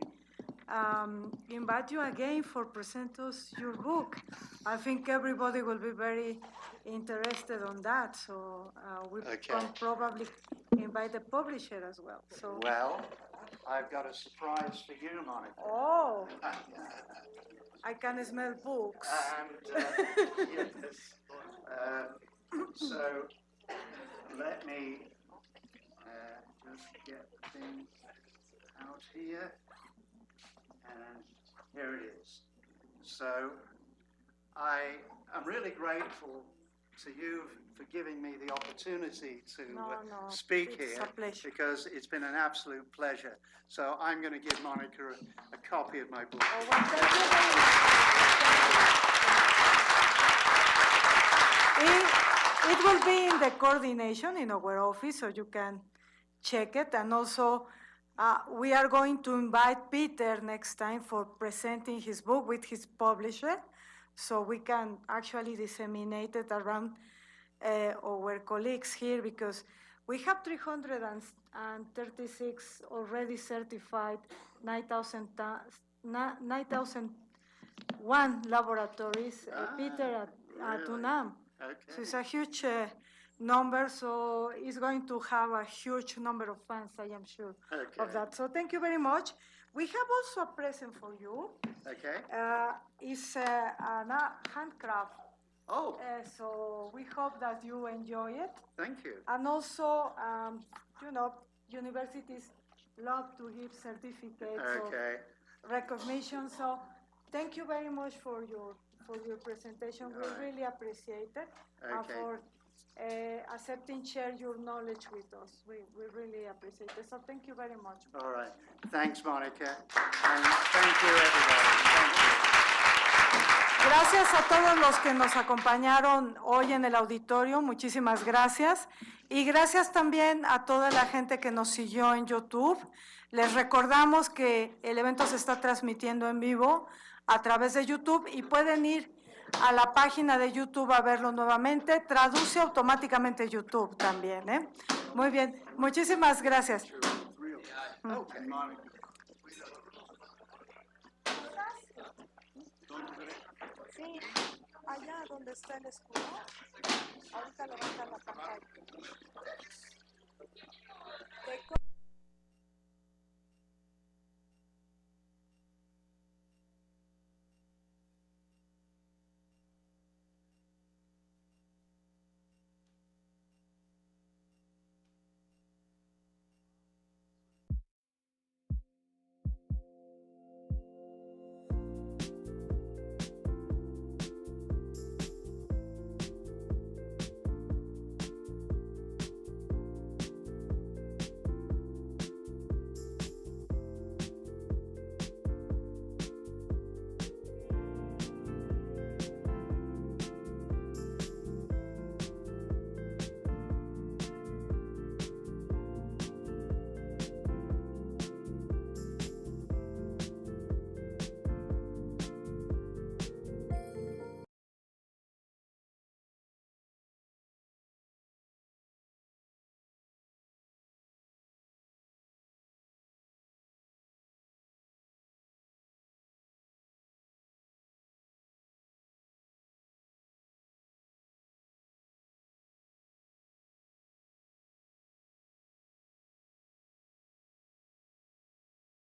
invite you again for present us your book. I think everybody will be very interested on that, so we can probably invite the publisher as well. So Well, I've got a surprise for you, Monica. Oh, I can smell books. And yes, so let me just get the thing out here, and here it is. So I'm really grateful to you for giving me the opportunity to speak it's here, a pleasure. because it's been an absolute pleasure. So I'm going to give Monica a copy of my book. Oh, well, thank you very much. It will be in the coordination in our office, so you can check it. And also, we are going to invite Peter next time for presenting his book with his publisher, so we can actually disseminate it around our colleagues here, because we have 336 already certified 9,001 laboratories, Peter, at UNAM. Okay. So it's a huge number, so it's going to have a huge number of fans, I am sure of that. So thank you very much. We have also a present for you. Okay. It's a handcraft. Oh, So we hope that you enjoy it. thank you. And also, universities love to give certificates Okay. of recognition. So thank you very much for your presentation. We really appreciate it. And Okay. for accepting share your knowledge with us. We really appreciate it. So thank you very much. All right. Thanks, Monica. And thank you, everybody. Thank you. Gracias a todos los que nos acompañaron hoy en el auditorio, muchísimas gracias. Y gracias también a toda la gente que nos siguió en YouTube. Les recordamos que el evento se está transmitiendo en vivo a través de YouTube y pueden ir a la página de YouTube a verlo nuevamente. Traduce automáticamente YouTube también, ¿eh? Muy bien, muchísimas gracias. Okay. Sí, allá donde está el escudo, ahorita levanta la pantalla.